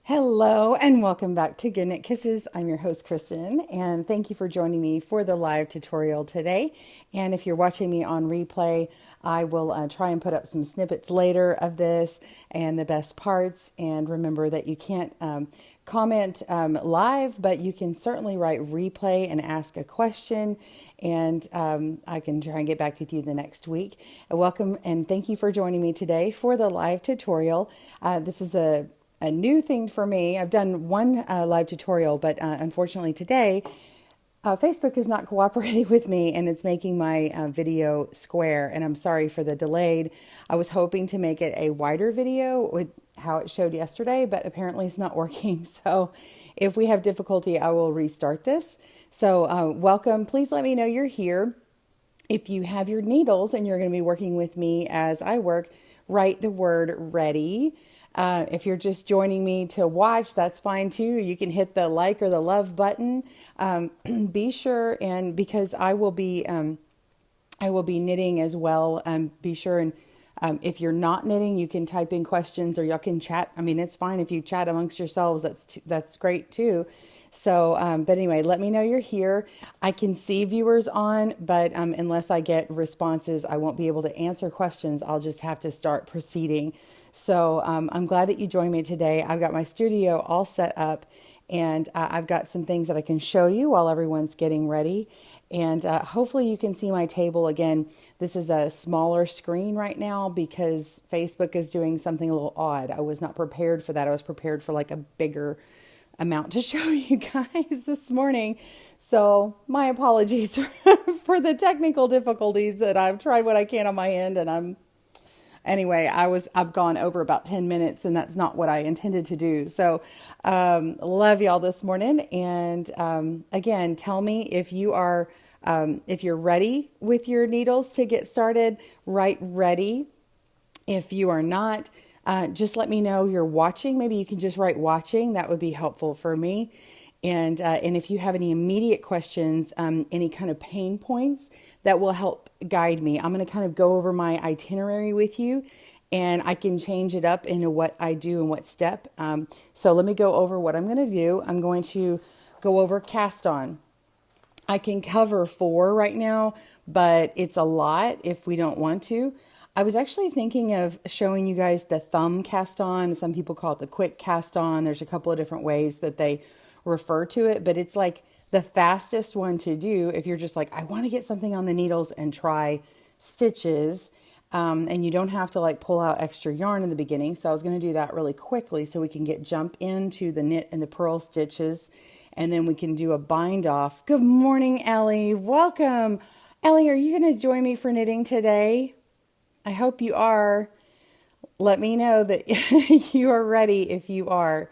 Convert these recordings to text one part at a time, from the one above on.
Hello and welcome back to GoodKnitKisses. I'm your host, Kristen, and thank you for joining me for the live tutorial today. And if you're watching me on replay, I will try and put up some snippets later of this and the best parts. And remember that you can't comment live, but you can certainly write replay and ask a question, and I can try and get back with you the next week. Welcome and thank you for joining me today for the live tutorial. This is a new thing for me. I've done one live tutorial, but unfortunately today, Facebook is not cooperating with me and it's making my video square, and I'm sorry for the delayed. I was hoping to make it a wider video with how it showed yesterday, but apparently it's not working. So if we have difficulty, I will restart this. So welcome. Please let me know you're here. If you have your needles and you're going to be working with me as I work, write the word ready. If you're just joining me to watch, that's fine too. You can hit the like or the love button. Be sure, and because I will be knitting as well. Be sure and if you're not knitting, you can type in questions or y'all can chat. I mean, it's fine if you chat amongst yourselves. That's great too. So, but anyway, let me know you're here. I can see viewers on, but unless I get responses, I won't be able to answer questions. I'll just have to start proceeding. So I'm glad that you joined me today. I've got my studio all set up, and I've got some things that I can show you while everyone's getting ready. And hopefully you can see my table. Again, this is a smaller screen right now because Facebook is doing something a little odd. I was not prepared for that. I was prepared for like a bigger amount to show you guys this morning. So my apologies for the technical difficulties. That I've tried what I can on my end, and anyway, I've gone over about 10 minutes, and that's not what I intended to do. So love y'all this morning. And again, tell me if you're ready with your needles to get started. Write ready. If you are not, just let me know you're watching. Maybe you can just write watching. That would be helpful for me. And if you have any immediate questions, any kind of pain points, that will help guide me. I'm going to kind of go over my itinerary with you, and I can change it up into what I do and what step. So let me go over what I'm going to do. I'm going to go over cast on. I can cover 4 right now, but it's a lot if we don't want to. I was actually thinking of showing you guys the thumb cast on. Some people call it the quick cast on. There's a couple of different ways that they refer to it, but it's like the fastest one to do if you're just like, I want to get something on the needles and try stitches. And you don't have to like pull out extra yarn in the beginning. So I was going to do that really quickly so we can jump into the knit and the purl stitches, and then we can do a bind off. Good morning, Ellie. Welcome. Ellie, are you going to join me for knitting today? I hope you are. Let me know that you are ready if you are.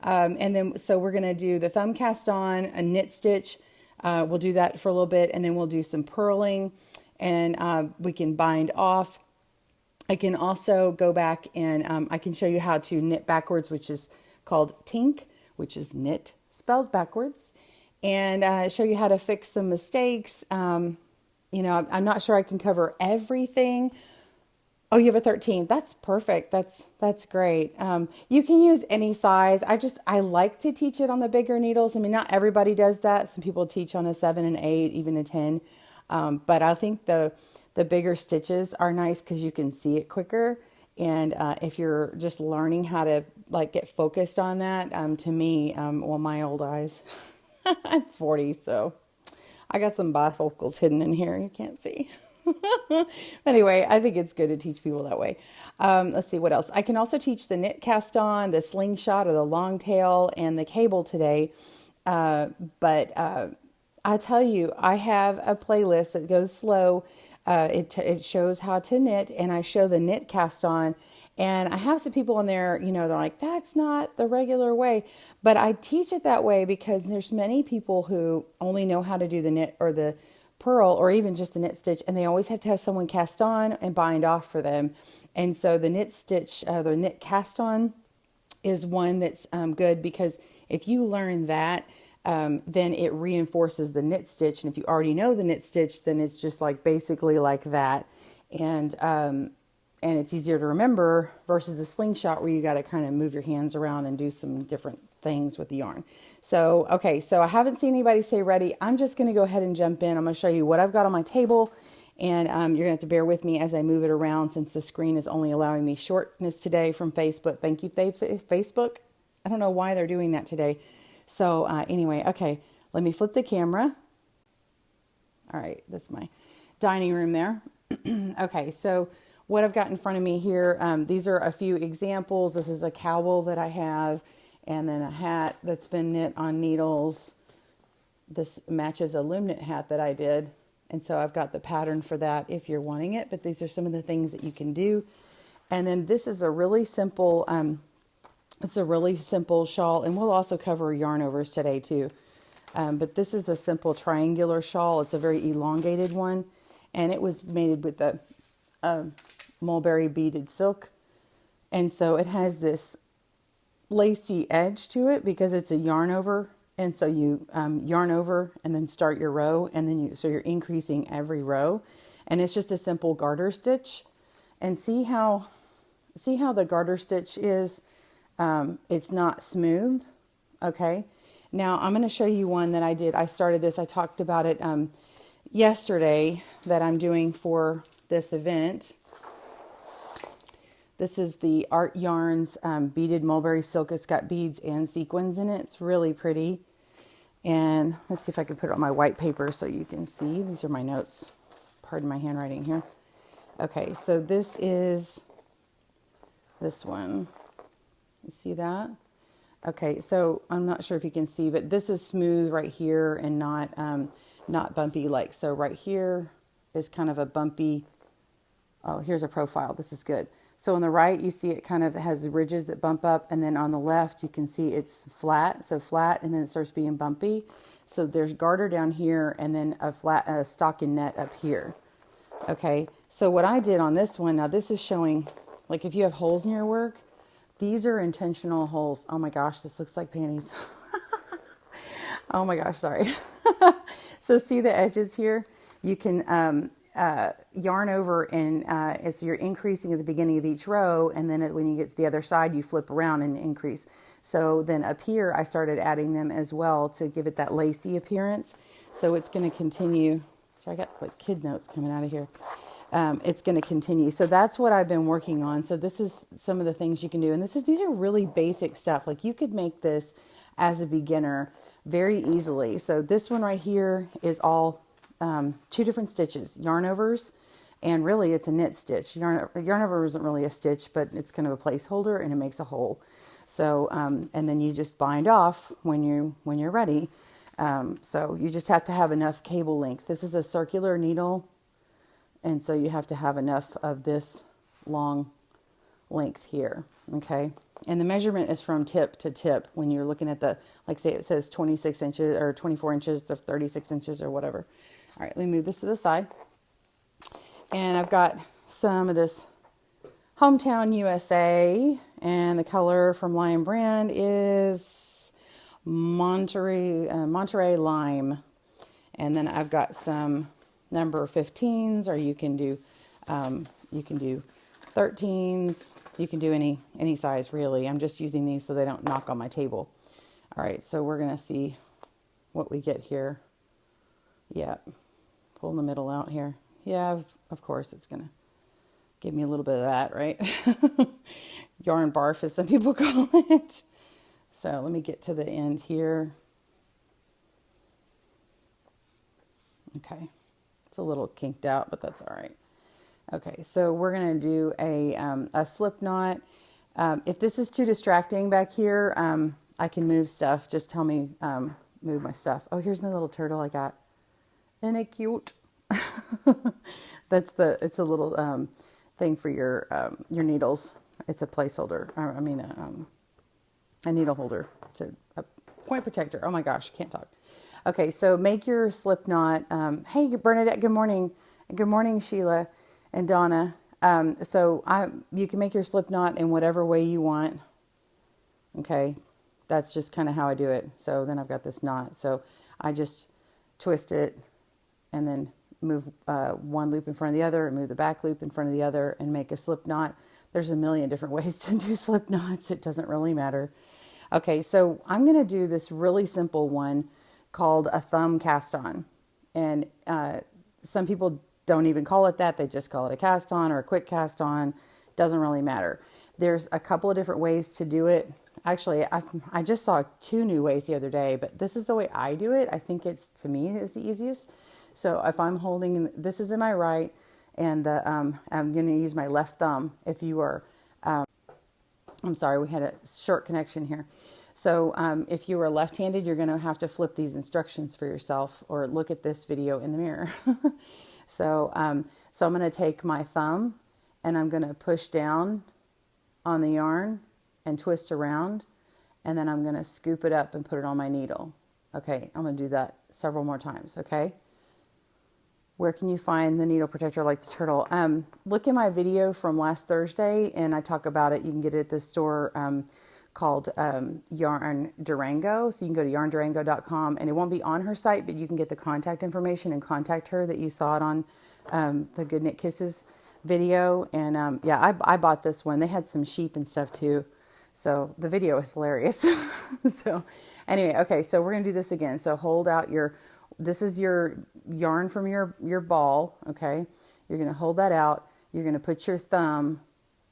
And then, so we're going to do the thumb cast on, a knit stitch. We'll do that for a little bit, and then we'll do some purling, and we can bind off. I can also go back and I can show you how to knit backwards, which is called tink, which is knit spelled backwards, and show you how to fix some mistakes. I'm not sure I can cover everything. Oh, you have a 13. That's perfect. That's great. You can use any size. I like to teach it on the bigger needles. I mean, not everybody does that. Some people teach on a 7 and 8, even a 10. But I think the bigger stitches are nice because you can see it quicker. And if you're just learning how to like get focused on that, to me, well, my old eyes, I'm 40, so I got some bifocals hidden in here. You can't see. Anyway, I think it's good to teach people that way. Let's see what else. I can also teach the knit cast on, the slingshot or the longtail, and the cable today. But I tell you, I have a playlist that goes slow. It shows how to knit, and I show the knit cast on. And I have some people in there, they're like, that's not the regular way. But I teach it that way because there's many people who only know how to do the knit or the purl or even just the knit stitch, and they always have to have someone cast on and bind off for them. And so the knit stitch, the knit cast on is one that's good, because if you learn that, then it reinforces the knit stitch. And if you already know the knit stitch, then it's just like basically like that. And and it's easier to remember versus a slingshot where you got to kind of move your hands around and do some different things with the yarn. So, okay, so I haven't seen anybody say ready. I'm just going to go ahead and jump in. I'm going to show you what I've got on my table, and you're going to have to bear with me as I move it around since the screen is only allowing me shortness today from Facebook. Thank you, Facebook. I don't know why they're doing that today. So anyway, okay, let me flip the camera. All right, that's my dining room there. Okay, so what I've got in front of me here, these are a few examples. This is a cowl that I have, and then a hat that's been knit on needles. This matches a loom knit hat that I did, and so I've got the pattern for that if you're wanting it, but these are some of the things that you can do. And then this is a really simple, shawl, and we'll also cover Yarnovers today too. But this is a simple triangular shawl. It's a very elongated one, and it was made with the mulberry beaded silk, and so it has this lacy edge to it because it's a yarn over, and so you yarn over and then start your row, and then so you're increasing every row, and it's just a simple garter stitch. And see how the garter stitch is, it's not smooth. Okay, now I'm going to show you one that I did. I started this, I talked about it yesterday, that I'm doing for this event. This is the Art Yarns beaded mulberry silk. It's got beads and sequins in it. It's really pretty. And let's see if I can put it on my white paper so you can see. These are my notes. Pardon my handwriting here. Okay, so this is this one. You see that? Okay, so I'm not sure if you can see, but this is smooth right here and not bumpy like so. Right here is kind of a bumpy. Oh, here's a profile. This is good. So on the right, you see it kind of has ridges that bump up, and then on the left, you can see it's flat. So flat, and then it starts being bumpy. So there's garter down here, and then a stockinette up here. Okay, so what I did on this one, now this is showing, like if you have holes in your work, these are intentional holes. Oh my gosh, this looks like panties. Oh my gosh, sorry. So see the edges here? You can yarn over, and as you're increasing at the beginning of each row, and then when you get to the other side, you flip around and increase. So then up here, I started adding them as well to give it that lacy appearance. So it's going to continue. So I got like kid notes coming out of here. It's going to continue. So that's what I've been working on. So this is some of the things you can do. And these are really basic stuff. Like you could make this as a beginner very easily. So this one right here is all two different stitches, Yarnovers, and really it's a knit stitch. Yarnover isn't really a stitch, but it's kind of a placeholder, and it makes a hole. So, and then you just bind off when you're ready. So you just have to have enough cable length. This is a circular needle, and so you have to have enough of this long length here, okay? And the measurement is from tip to tip when you're looking at the, like say it says 26 inches or 24 inches or 36 inches or whatever. All right, let me move this to the side. And I've got some of this Hometown USA, and the color from Lion Brand is Monterey Lime. And then I've got some number 15s, or you can do 13s. You can do any size really. I'm just using these so they don't knock on my table. All right, so we're gonna see what we get here. Yeah, pull the middle out here. Yeah, of course it's gonna give me a little bit of that, right? Yarn barf, as some people call it. So let me get to the end here. Okay, it's a little kinked out, but that's all right. Okay, so we're gonna do a slip knot. If this is too distracting back here, I can move stuff. Just tell me, move my stuff. Oh, here's my little turtle I got. Isn't it cute? It's a little thing for your needles. It's a placeholder. I mean, a needle holder. It's a point protector. Oh my gosh, I can't talk. Okay, so make your slip knot. Hey, Bernadette, good morning. Good morning, Sheila and Donna. You can make your slip knot in whatever way you want. Okay, that's just kind of how I do it. So then I've got this knot. So I just twist it and then move one loop in front of the other and move the back loop in front of the other and make a slip knot. There's a million different ways to do slip knots. It doesn't really matter. Okay, so I'm going to do this really simple one called a thumb cast on. And some people don't even call it that. They just call it a cast on or a quick cast on. Doesn't really matter. There's a couple of different ways to do it. Actually, I just saw 2 new ways the other day, but this is the way I do it. I think it's, to me, is the easiest. So if I'm holding, this is in my right, and I'm going to use my left thumb. If you are, I'm sorry, we had a short connection here. So if you are left-handed, you're going to have to flip these instructions for yourself or look at this video in the mirror. So I'm going to take my thumb and I'm going to push down on the yarn and twist around, and then I'm going to scoop it up and put it on my needle. Okay, I'm going to do that several more times, okay? Where can you find the needle protector like the turtle? Look at my video from last Thursday, and I talk about it. You can get it at the store called Yarn Durango. So you can go to yarndurango.com, and it won't be on her site, but you can get the contact information and contact her that you saw it on the GoodKnitKisses video. And yeah, I bought this one. They had some sheep and stuff too. So the video is hilarious. So anyway, okay, so we're going to do this again. So hold out this is your yarn from your ball, okay? You're going to hold that out. You're going to put your thumb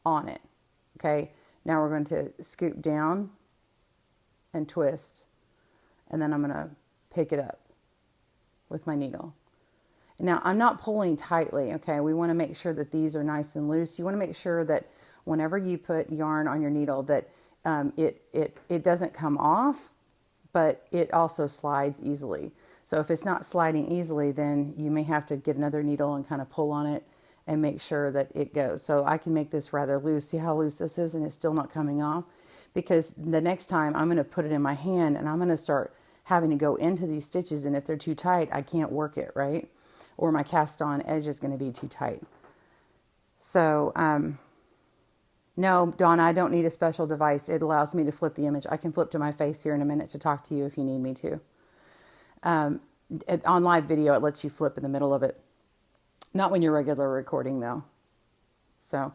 on it, okay? Now we're going to scoop down and twist, and then I'm going to pick it up with my needle. Now I'm not pulling tightly, okay? We want to make sure that these are nice and loose. You want to make sure that whenever you put yarn on your needle that it doesn't come off, but it also slides easily. So if it's not sliding easily, then you may have to get another needle and kind of pull on it and make sure that it goes. So I can make this rather loose. See how loose this is, and it's still not coming off? Because the next time I'm going to put it in my hand and I'm going to start having to go into these stitches, and if they're too tight, I can't work it, right? Or my cast on edge is going to be too tight. So, no, Donna, I don't need a special device. It allows me to flip the image. I can flip to my face here in a minute to talk to you if you need me to. On live video, it lets you flip in the middle of it. Not when you're regular recording, though. So,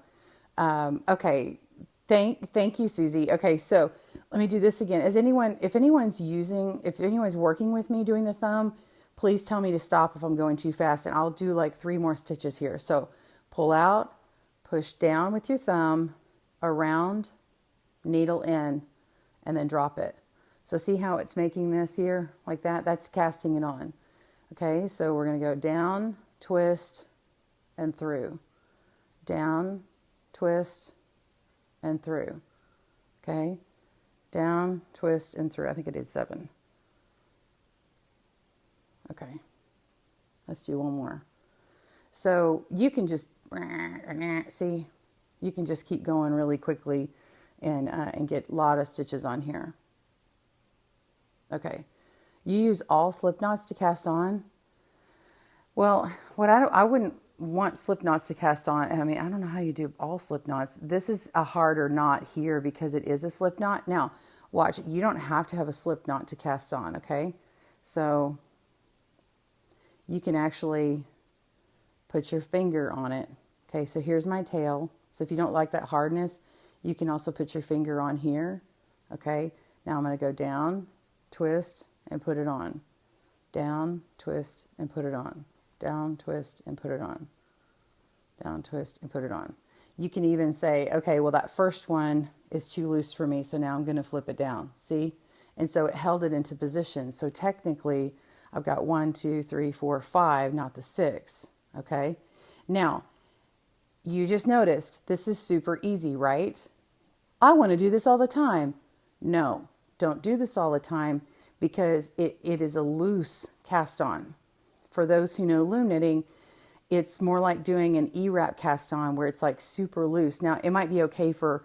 okay. Thank you, Susie. Okay, so let me do this again. If anyone's working with me doing the thumb, please tell me to stop if I'm going too fast, and I'll do like 3 more stitches here. So pull out, push down with your thumb, around, needle in, and then drop it. So see how it's making this here like that? That's casting it on. Okay, so we're going to go down, twist, and through. Down, twist, and through. Okay, down, twist, and through. I think I did 7. Okay, let's do one more. So you can just, see, you can just keep going really quickly and get a lot of stitches on here. Okay, you use all slip knots to cast on. Well, I wouldn't want slip knots to cast on. I mean, I don't know how you do all slip knots. This is a harder knot here because it is a slip knot. Now, watch, you don't have to have a slip knot to cast on, okay? So you can actually put your finger on it. Okay, so here's my tail. So if you don't like that hardness, you can also put your finger on here. Okay, now I'm going to go down, twist, and put it on. Down, twist, and put it on. Down, twist, and put it on. Down, twist, and put it on. You can even say, okay, well, that first one is too loose for me, so now I'm going to flip it down. See? And so it held it into position. So technically, I've got 1, 2, 3, 4, 5, not the 6. Okay? Now, you just noticed this is super easy, right? I want to do this all the time. No, don't do this all the time because it is a loose cast on. For those who know loom knitting, it's more like doing an E-wrap cast on where it's like super loose. Now, it might be okay for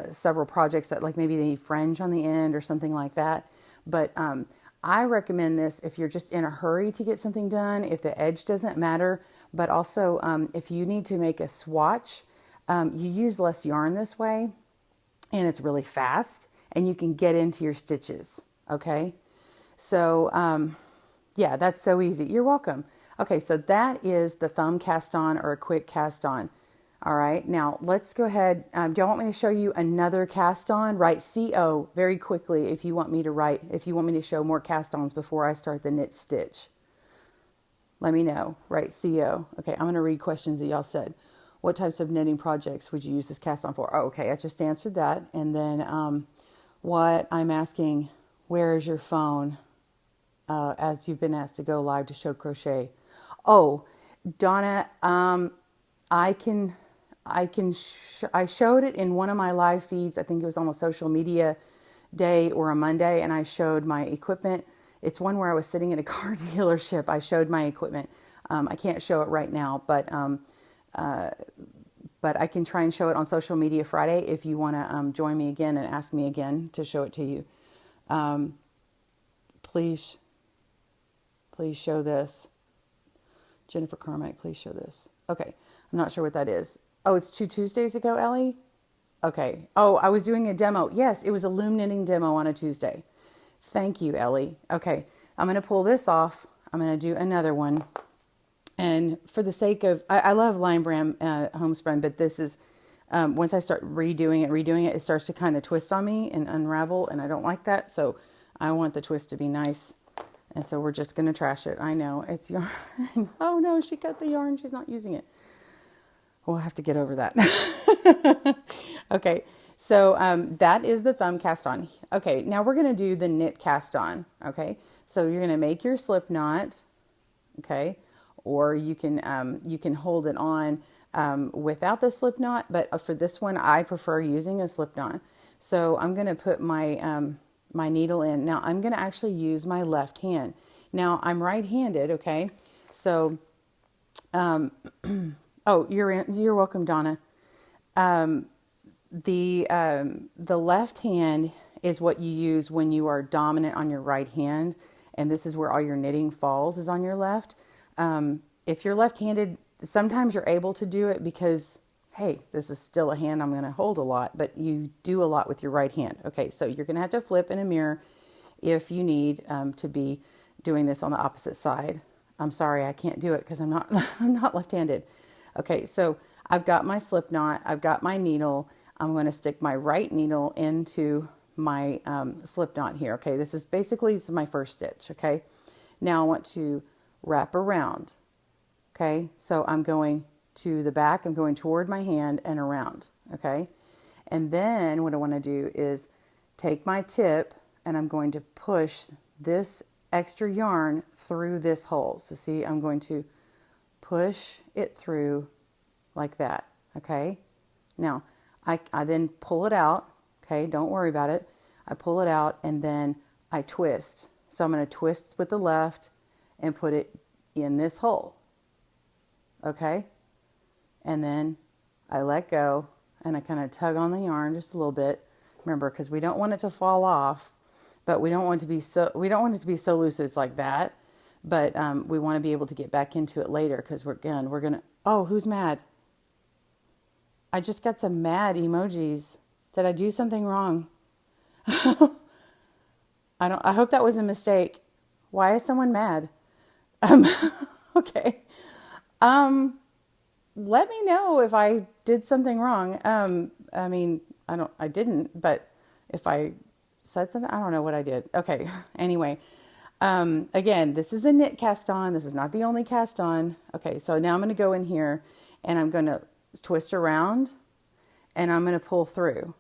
several projects that like maybe they need fringe on the end or something like that. But I recommend this if you're just in a hurry to get something done, if the edge doesn't matter, but also if you need to make a swatch, you use less yarn this way and it's really fast and you can get into your stitches. Okay. So, yeah, that's so easy. You're welcome. Okay, so that is the thumb cast on or a quick cast on. All right, now let's go ahead. Do you want me to show you another cast on? Write CO very quickly if you want me to show more cast ons before I start the knit stitch. Let me know. Write CO. Okay, I'm going to read questions that y'all said. What types of knitting projects would you use this cast on for? Oh, okay, I just answered that. And then what I'm asking, where is your phone? As you've been asked to go live to show crochet. Oh, Donna, I showed it in one of my live feeds. I think it was on a social media day or a Monday, and I showed my equipment. It's one where I was sitting in a car dealership. I showed my equipment. I can't show it right now, but I can try and show it on social media Friday if you want to join me again and ask me again to show it to you. Please show this. Jennifer Carmack, please show this. Okay, I'm not sure what that is. Oh, it's 2 Tuesdays ago, Ellie? Okay. Oh, I was doing a demo. Yes, it was a loom knitting demo on a Tuesday. Thank you, Ellie. Okay, I'm going to pull this off. I'm going to do another one. And for the sake of, I love Lion Brand homespun, but this is, once I start redoing it, it starts to kind of twist on me and unravel, and I don't like that. So I want the twist to be nice. And so we're just going to trash it. I know, it's yarn. Oh no, she cut the yarn. She's not using it. We'll have to get over that. Okay, so that is the thumb cast on. Okay, now we're going to do the knit cast on. Okay, so you're going to make your slip knot. Okay, or you can hold it on without the slip knot. But for this one, I prefer using a slip knot. So I'm going to put my my needle in. Now I'm going to actually use my left hand. Now I'm right-handed, okay? So, oh, you're welcome, Donna. The left hand is what you use when you are dominant on your right hand, and this is where all your knitting falls, is on your left. If you're left-handed, sometimes you're able to do it because, hey, this is still a hand I'm going to hold a lot, but you do a lot with your right hand. Okay, so you're going to have to flip in a mirror if you need to be doing this on the opposite side. I'm sorry, I can't do it because I'm not I'm not left-handed. Okay, so I've got my slip knot, I've got my needle. I'm going to stick my right needle into my slip knot here. Okay, this is my first stitch. Okay, now I want to wrap around. Okay, so I'm going to the back, I'm going toward my hand and around. Okay, and then what I want to do is take my tip and I'm going to push this extra yarn through this hole. So see, I'm going to push it through like that. Okay, now I then pull it out. Okay, don't worry about it. I pull it out and then I twist. So I'm going to twist with the left and put it in this hole. Okay, and then I let go and I kind of tug on the yarn just a little bit. Remember, because we don't want it to fall off, but we don't want it to be so loose it's like that. But we want to be able to get back into it later because we're gonna. Oh, who's mad? I just got some mad emojis. Did I do something wrong? I hope that was a mistake. Why is someone mad? Okay. Let me know if I did something wrong. I mean, I didn't, but if I said something, I don't know what I did. Okay. Anyway, again, this is a knit cast on. This is not the only cast on. Okay. So now I'm going to go in here and I'm going to twist around and I'm going to pull through.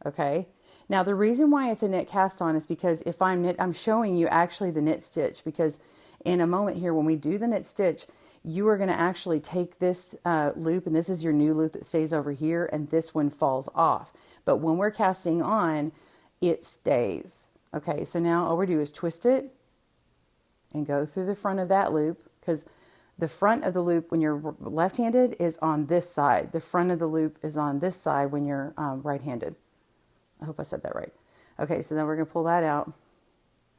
Okay. Now the reason why it's a knit cast on is because if I'm showing you actually the knit stitch, because in a moment here, when we do the knit stitch, you are going to actually take this loop, and this is your new loop that stays over here, and this one falls off. But when we're casting on, it stays. Okay, so now all we do is twist it and go through the front of that loop, because the front of the loop when you're left-handed is on this side. The front of the loop is on this side when you're right-handed. I hope I said that right. Okay, so then we're going to pull that out.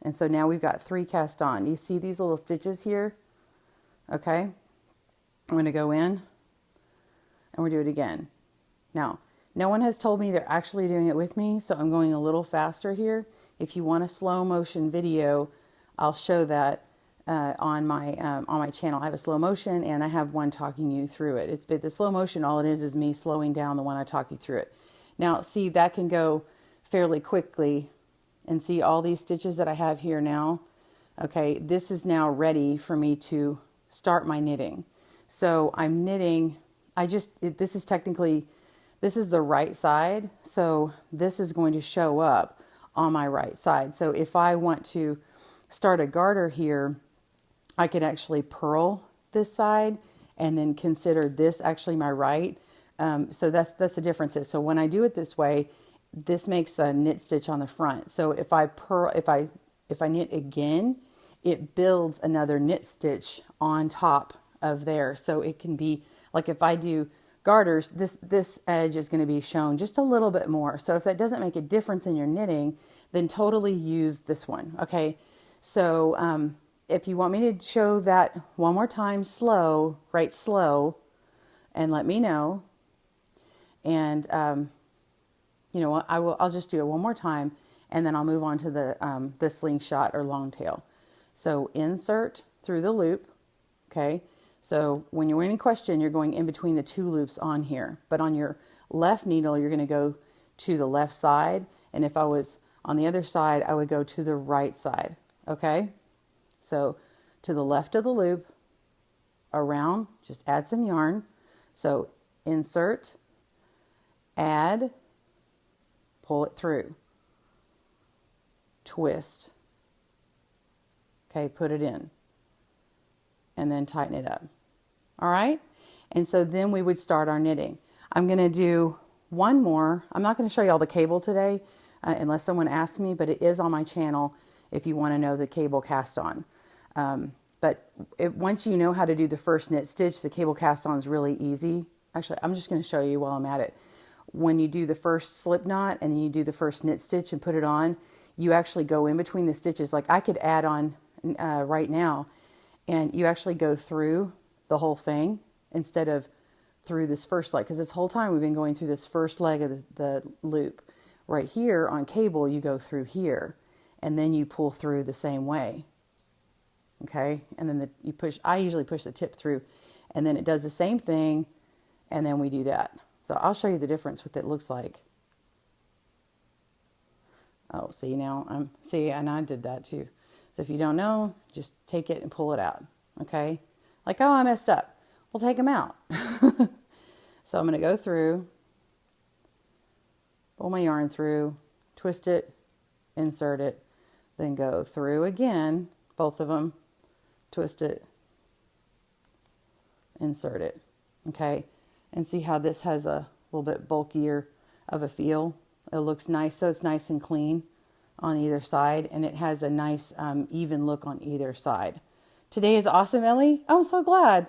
And so now we've got 3 cast on. You see these little stitches here? Okay, I'm going to go in and we'll do it again. Now, no one has told me they're actually doing it with me, so I'm going a little faster here. If you want a slow motion video, I'll show that on my channel. I have a slow motion and I have one talking you through it. But the slow motion, all it is me slowing down the one I talk you through it. Now, see, that can go fairly quickly, and see all these stitches that I have here now. Okay, this is now ready for me to start my knitting. So I'm knitting, this is technically, this is the right side. So this is going to show up on my right side. So if I want to start a garter here, I could actually purl this side and then consider this actually my right. So that's the difference. So when I do it this way, this makes a knit stitch on the front. So if I knit again, it builds another knit stitch on top of there. So it can be like, if I do garters, this edge is going to be shown just a little bit more. So if that doesn't make a difference in your knitting, then totally use this one. Okay. So, if you want me to show that one more time, slow, write slow, and let me know. And, you know what, I'll just do it one more time, and then I'll move on to the slingshot or longtail. So insert through the loop. Okay. So when you're in question, you're going in between the two loops on here, but on your left needle, you're going to go to the left side. And if I was on the other side, I would go to the right side. Okay. So to the left of the loop, around, just add some yarn. So insert, add, pull it through, twist. Okay, put it in, and then tighten it up. All right. And so then we would start our knitting. I'm going to do one more. I'm not going to show you all the cable today unless someone asks me, but it is on my channel if you want to know the cable cast on. But once you know how to do the first knit stitch, the cable cast on is really easy. Actually, I'm just going to show you while I'm at it. When you do the first slip knot and then you do the first knit stitch and put it on, you actually go in between the stitches. Like I could add on right now, and you actually go through the whole thing instead of through this first leg, because this whole time we've been going through this first leg of the loop. Right here on cable, you go through here, and then you pull through the same way. Okay, and then you push. I usually push the tip through, and then it does the same thing, and then we do that. So I'll show you the difference, what it looks like. Oh, see now see, and I did that too. So if you don't know, just take it and pull it out. Okay, like, oh, I messed up. We'll take them out. So I'm going to go through, pull my yarn through, twist it, insert it, then go through again, both of them, twist it, insert it. Okay, and see how this has a little bit bulkier of a feel. It looks nice, so it's nice and clean on either side, and it has a nice even look on either side. Today is awesome, Ellie. Oh, I'm so glad.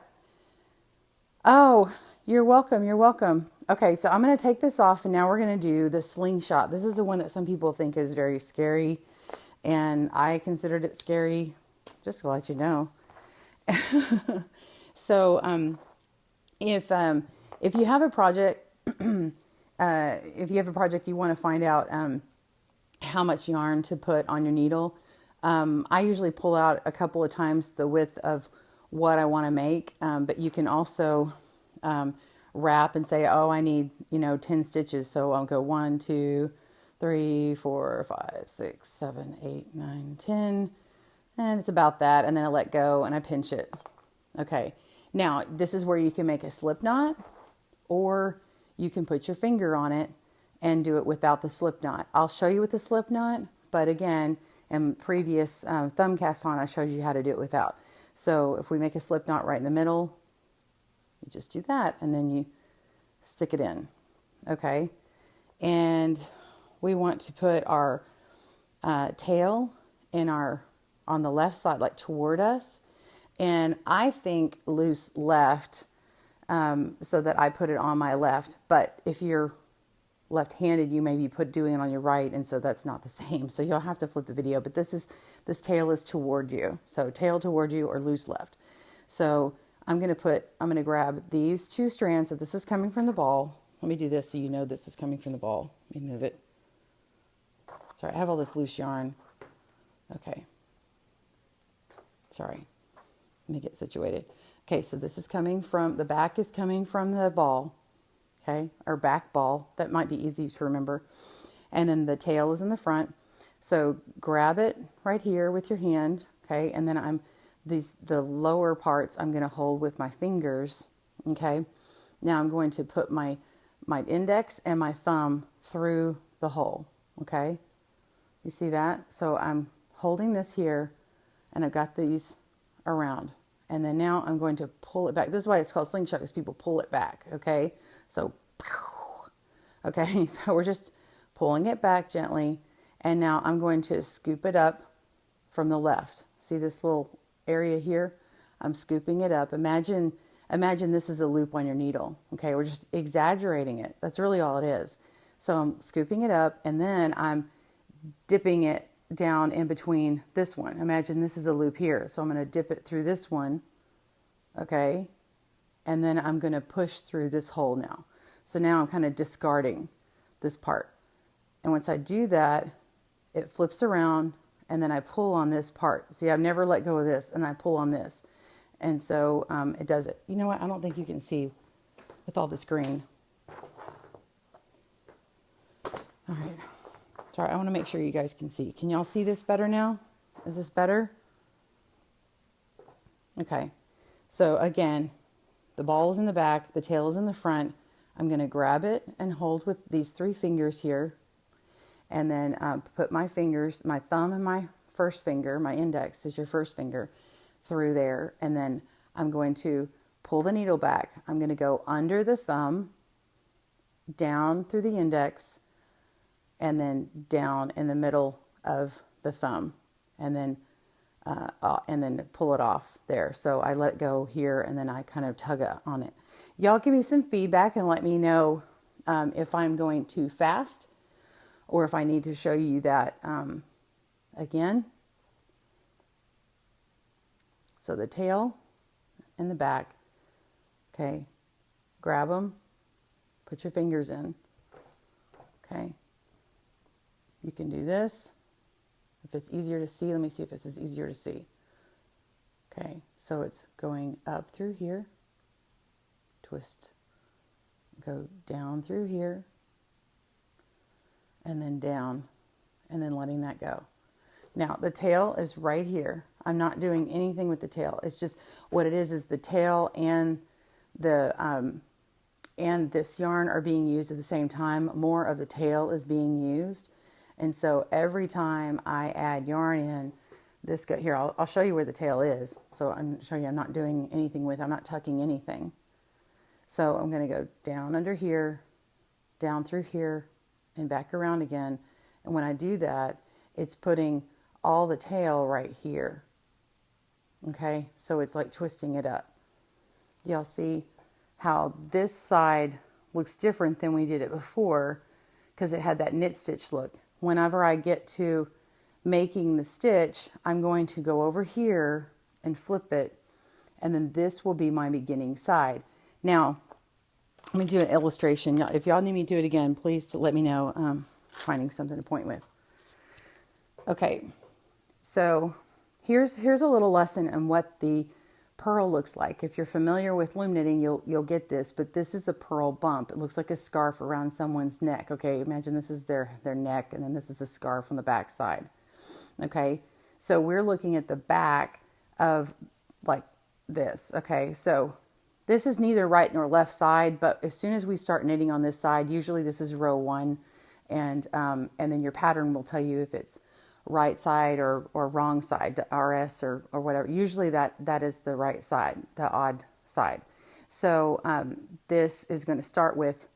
Oh, you're welcome. You're welcome. Okay, so I'm going to take this off, and now we're going to do the slingshot. This is the one that some people think is very scary, and I considered it scary, just to let you know. So if you have a project, you want to find out how much yarn to put on your needle, I usually pull out a couple of times the width of what I want to make, but you can also wrap and say, oh, I need 10 stitches, so I'll go 1, 2, 3, 4, 5, 6, 7, 8, 9, 10, and it's about that, and then I let go and I pinch it. Okay, now this is where you can make a slip knot, or you can put your finger on it and do it without the slip knot. I'll show you with the slip knot, but again, in previous thumb cast on, I showed you how to do it without. So if we make a slip knot right in the middle, you just do that, and then you stick it in. Okay, and we want to put our tail in on the left side, like toward us, and I think loose left, so that I put it on my left. But if you're left-handed, you may be doing it on your right, and so that's not the same. So you'll have to flip the video. But this tail is toward you, so tail toward you or loose left. So I'm going to grab these 2 strands. So this is coming from the ball. Let me do this so you know this is coming from the ball. Let me move it. Sorry, I have all this loose yarn. Okay. Sorry, let me get situated. Okay, so this is coming from, the back is coming from the ball, okay, or back ball. That might be easy to remember. And then the tail is in the front. So grab it right here with your hand, okay, and then the lower parts I'm going to hold with my fingers, okay. Now I'm going to put my index and my thumb through the hole, okay. You see that? So I'm holding this here, and I've got these around. And then now I'm going to pull it back. This is why it's called slingshot, because people pull it back, okay? So, okay, so we're just pulling it back gently. And now I'm going to scoop it up from the left. See this little area here? I'm scooping it up. Imagine this is a loop on your needle, okay? We're just exaggerating it. That's really all it is. So I'm scooping it up, and then I'm dipping it down in between this one. Imagine this is a loop here. So I'm going to dip it through this one, okay? And then I'm going to push through this hole now. So now I'm kind of discarding this part. And once I do that, it flips around, and then I pull on this part. See, I've never let go of this, and I pull on this. And so it does it. You know what? I don't think you can see with all this green. All right. Sorry, I want to make sure you guys can see. Can y'all see this better now? Is this better? Okay. So again, the ball is in the back, the tail is in the front. I'm going to grab it and hold with these 3 fingers here. And then put my fingers, my thumb and my first finger, my index is your first finger, through there. And then I'm going to pull the needle back. I'm going to go under the thumb, down through the index, and then down in the middle of the thumb, and then pull it off there. So I let go here, and then I kind of tug on it. Y'all give me some feedback and let me know if I'm going too fast, or if I need to show you that again. So the tail and the back, okay, grab them, put your fingers in, okay. You can do this. If it's easier to see, let me see if this is easier to see. Okay, so it's going up through here, twist, go down through here, and then down, and then letting that go. Now, the tail is right here. I'm not doing anything with the tail. It's just, what it is the tail and this yarn are being used at the same time. More of the tail is being used. And so every time I add yarn in, this go here, I'll show you where the tail is. So I'm showing you I'm not doing anything with, I'm not tucking anything. So I'm going to go down under here, down through here, and back around again. And when I do that, it's putting all the tail right here. Okay, so it's like twisting it up. Y'all see how this side looks different than we did it before, because it had that knit stitch look. Whenever I get to making the stitch, I'm going to go over here and flip it, and then this will be my beginning side. Now, let me do an illustration. If y'all need me to do it again, please let me know. Finding something to point with. Okay, so here's a little lesson on what the purl looks like. If you're familiar with loom knitting, you'll get this, but this is a purl bump. It looks like a scarf around someone's neck. Okay, imagine this is their neck, and then this is a scarf on the back side. Okay, so we're looking at the back of like this. Okay, so this is neither right nor left side, but as soon as we start knitting on this side, usually this is row 1, and then your pattern will tell you if it's right side or wrong side, RS or whatever. Usually that is the right side, the odd side. So this is going to start with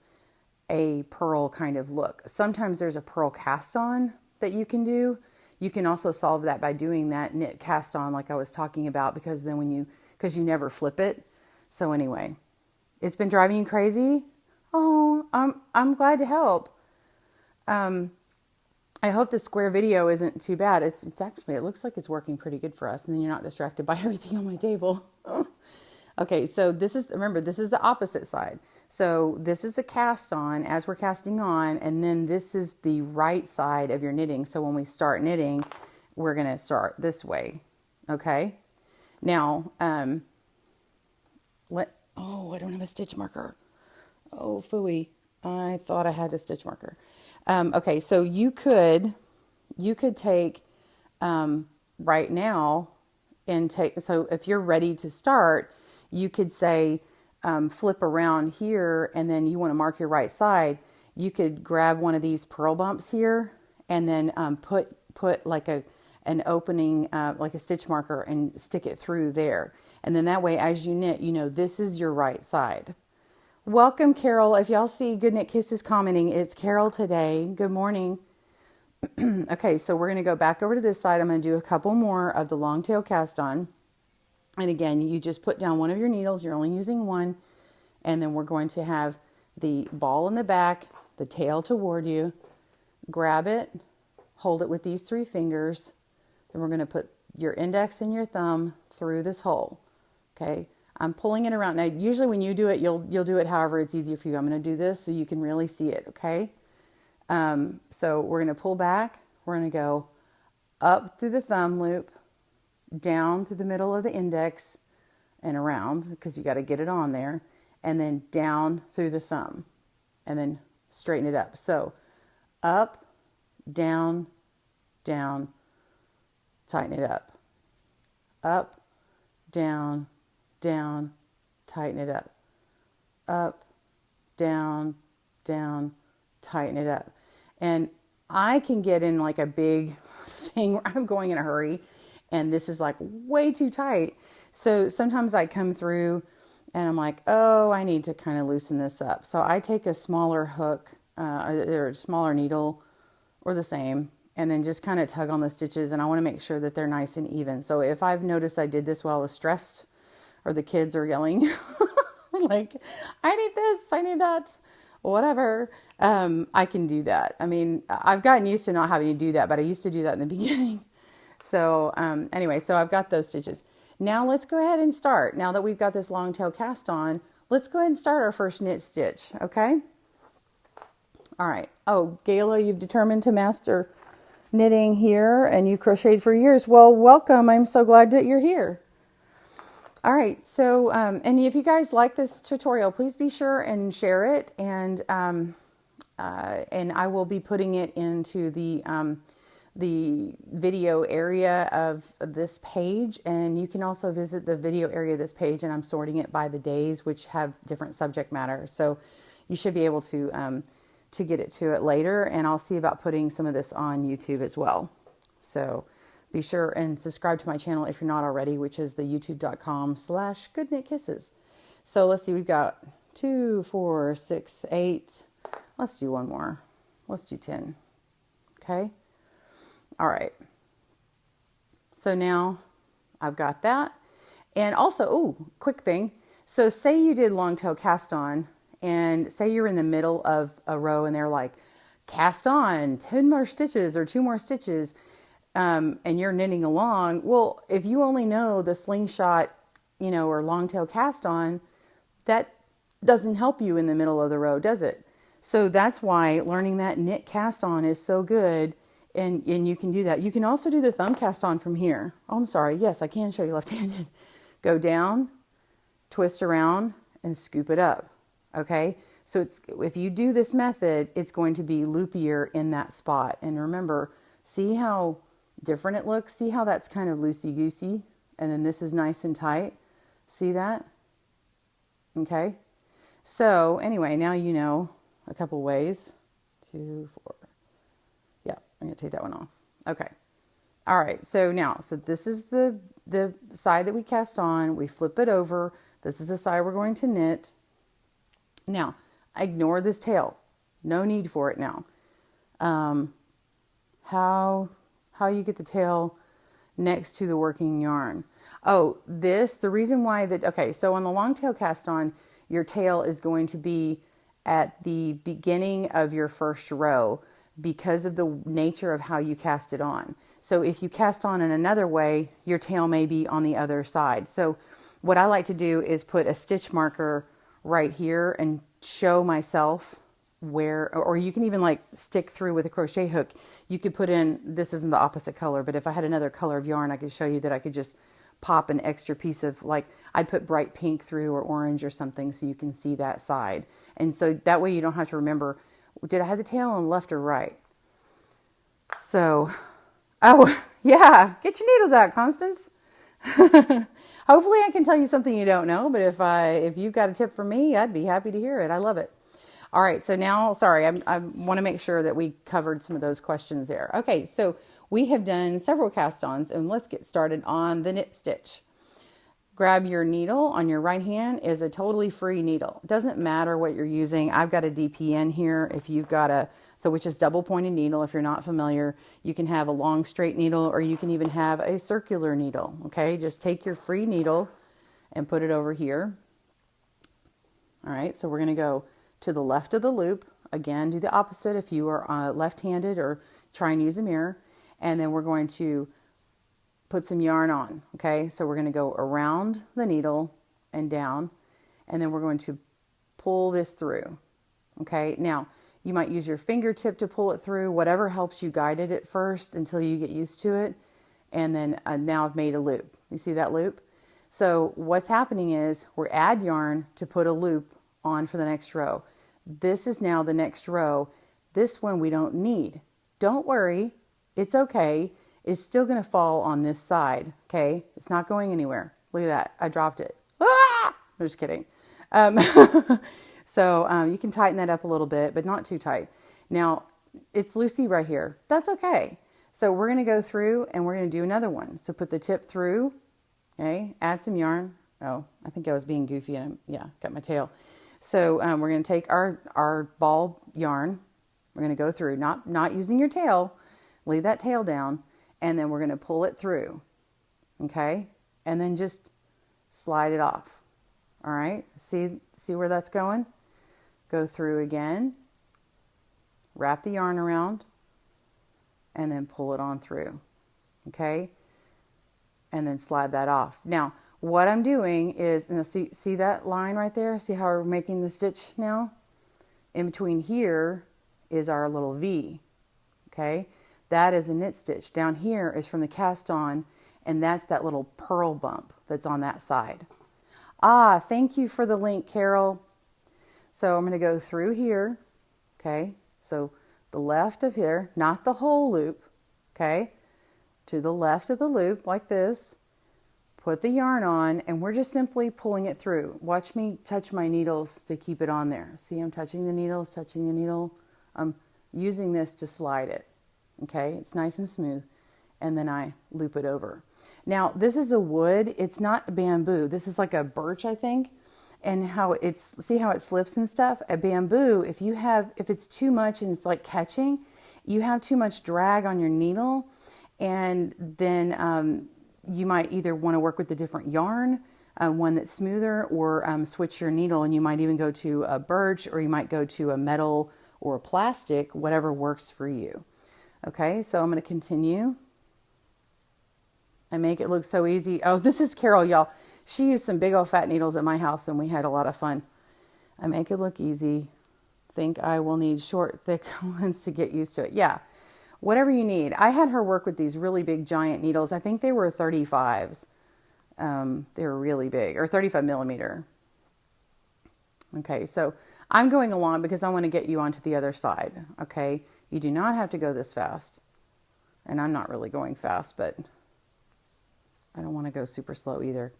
a purl kind of look. Sometimes there's a purl cast-on that you can do. You can also solve that by doing that knit cast-on like I was talking about, because then because you never flip it. So anyway, it's been driving you crazy. Oh, I'm glad to help. I hope the square video isn't too bad. It's actually, it looks like it's working pretty good for us, and then you're not distracted by everything on my table. Okay, so remember, this is the opposite side. So this is the cast on as we're casting on, and then this is the right side of your knitting. So when we start knitting, we're going to start this way. Okay, Now, I don't have a stitch marker. Oh, phooey. I thought I had a stitch marker. Okay, so you could take right now and so if you're ready to start, you could say, flip around here, and then you want to mark your right side. You could grab one of these purl bumps here, and then put like an opening, like a stitch marker, and stick it through there. And then that way, as you knit, you know this is your right side. Welcome, Carol. If y'all see Good Knit Kisses commenting, it's Carol today. Good morning. Okay, so we're going to go back over to this side. I'm going to do a couple more of the Longtail cast on. And again, you just put down one of your needles. You're only using one. And then we're going to have the ball in the back, the tail toward you. Grab it, hold it with these 3 fingers. Then we're going to put your index and your thumb through this hole. Okay, I'm pulling it around. Now, usually when you do it, you'll do it however it's easier for you. I'm going to do this so you can really see it, okay? So we're going to pull back. We're going to go up through the thumb loop, down through the middle of the index and around, because you got to get it on there, and then down through the thumb, and then straighten it up. So up, down, down, tighten it up. Up, down, down, tighten it up. Up, down, down, tighten it up. And I can get in like a big thing where I'm going in a hurry and this is like way too tight. So sometimes I come through and I'm like, oh, I need to kind of loosen this up. So I take a smaller hook or a smaller needle or the same, and then just kind of tug on the stitches, and I want to make sure that they're nice and even. So if I've noticed I did this while I was stressed or the kids are yelling like, I need this, I need that, whatever, I can do that. I mean, I've gotten used to not having to do that, but I used to do that in the beginning. So anyway, so I've got those stitches. Now let's go ahead and start. Now that we've got this long tail cast on, let's go ahead and start our first knit stitch, okay? All right. Oh, Gayla, you've determined to master knitting here and you crocheted for years. Well, welcome. I'm so glad that you're here. All right. So, and if you guys like this tutorial, please be sure and share it. And I will be putting it into the video area of this page, and you can also visit the video area of this page, and I'm sorting it by the days, which have different subject matter. So you should be able to get it to it later, and I'll see about putting some of this on YouTube as well. So be sure and subscribe to my channel if you're not already, which is the youtube.com/GoodKnitKisses. So let's see, we've got 2, 4, 6, 8. Let's do one more. Let's do 10. Okay. All right. So now I've got that. And also, ooh, quick thing. So say you did long tail cast on, and say you're in the middle of a row and they're like, cast on 10 more stitches or 2 more stitches, and you're knitting along. Well, if you only know the slingshot, or long tail cast on, that doesn't help you in the middle of the row, does it? So that's why learning that knit cast on is so good. And you can do that. You can also do the thumb cast on from here. Oh, I'm sorry. Yes, I can show you left-handed. Go down, twist around, and scoop it up. Okay? So if you do this method, it's going to be loopier in that spot. And remember, see how different it looks? See how that's kind of loosey-goosey? And then this is nice and tight. See that? Okay? So anyway, now you know a couple ways. 2, 4. I'm going to take that one off. Okay. All right. So now, this is the side that we cast on. We flip it over. This is the side we're going to knit. Now, ignore this tail. No need for it now. How you get the tail next to the working yarn. Oh, the reason why okay, so on the long tail cast on, your tail is going to be at the beginning of your first row, because of the nature of how you cast it on. So if you cast on in another way, your tail may be on the other side. So what I like to do is put a stitch marker right here and show myself where, or you can even like stick through with a crochet hook. You could put in, this isn't the opposite color, but if I had another color of yarn, I could show you that I could just pop an extra piece of, like, I'd put bright pink through or orange or something so you can see that side. And so that way you don't have to remember, did I have the tail on left or right? So, oh, yeah, get your needles out, Constance. Hopefully I can tell you something you don't know, but if you've got a tip for me, I'd be happy to hear it. I love it. All right, so now, sorry, I want to make sure that we covered some of those questions there. Okay, so we have done several cast-ons, and let's get started on the knit stitch. Grab your needle on your right hand. Is a totally free needle. Doesn't matter what you're using. I've got a DPN here. If you've got a, so which is double pointed needle. If you're not familiar, you can have a long straight needle, or you can even have a circular needle. Okay, just take your free needle and put it over here. All right, so we're going to go to the left of the loop. Again, do the opposite if you are left-handed, or try and use a mirror. And then we're going to put some yarn on. Okay, so we're going to go around the needle and down, and then we're going to pull this through. Okay, now you might use your fingertip to pull it through, whatever helps you guide it at first until you get used to it. And then now I've made a loop. You see that loop? So what's happening is we're add yarn to put a loop on for the next row. This is now the next row. This one we don't need. Don't worry, it's okay. It's still going to fall on this side. Okay, it's not going anywhere. Look at that, I dropped it. Ah! I'm just kidding. So you can tighten that up a little bit, but not too tight. Now it's loosey right here. That's okay. So we're going to go through and we're going to do another one. So put the tip through. Okay, add some yarn. Oh, I think I was being goofy and got my tail. So we're going to take our ball yarn. We're going to go through, not using your tail. Leave that tail down, and then we're going to pull it through. Okay, and then just slide it off. All right, see where that's going? Go through again, wrap the yarn around, and then pull it on through. Okay, and then slide that off. Now, what I'm doing is, see that line right there? See how we're making the stitch now? In between here is our little V. Okay, that is a knit stitch. Down here is from the cast on, and that's that little purl bump that's on that side. Ah, thank you for the link, Carol. So I'm going to go through here. Okay, so the left of here, not the whole loop. Okay, to the left of the loop like this. Put the yarn on, and we're just simply pulling it through. Watch me touch my needles to keep it on there. See, I'm touching the needles, touching the needle. I'm using this to slide it. Okay, it's nice and smooth. And then I loop it over. Now, this is a wood. It's not bamboo. This is like a birch, I think. And see how it slips and stuff? A bamboo, if it's too much and it's like catching, you have too much drag on your needle, and then you might either want to work with a different yarn, one that's smoother, or switch your needle, and you might even go to a birch, or you might go to a metal or a plastic, whatever works for you. Okay, so I'm going to continue. I make it look so easy. Oh, this is Carol, y'all. She used some big old fat needles at my house, and we had a lot of fun. I make it look easy. Think I will need short, thick ones to get used to it. Yeah. Whatever you need. I had her work with these really big giant needles. I think they were 35s. They were really big, or 35 millimeter. Okay, so I'm going along because I want to get you onto the other side. Okay, you do not have to go this fast. And I'm not really going fast, but I don't want to go super slow either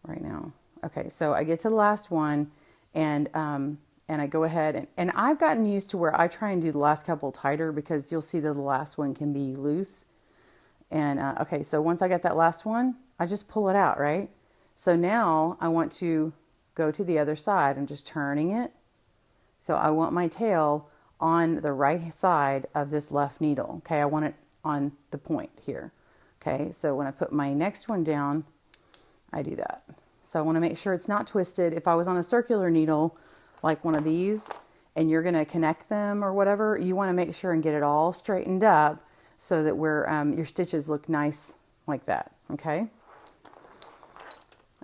right now. Okay, so I get to the last one, and I go ahead and I've gotten used to where I try and do the last couple tighter, because you'll see that the last one can be loose. And okay, so once I get that last one, I just pull it out, right? So now I want to go to the other side. I'm just turning it. So I want my tail on the right side of this left needle. Okay, I want it on the point here. Okay, so when I put my next one down, I do that. So I want to make sure it's not twisted. If I was on a circular needle, like one of these, and you're going to connect them or whatever, you want to make sure and get it all straightened up so that your stitches look nice like that. Okay.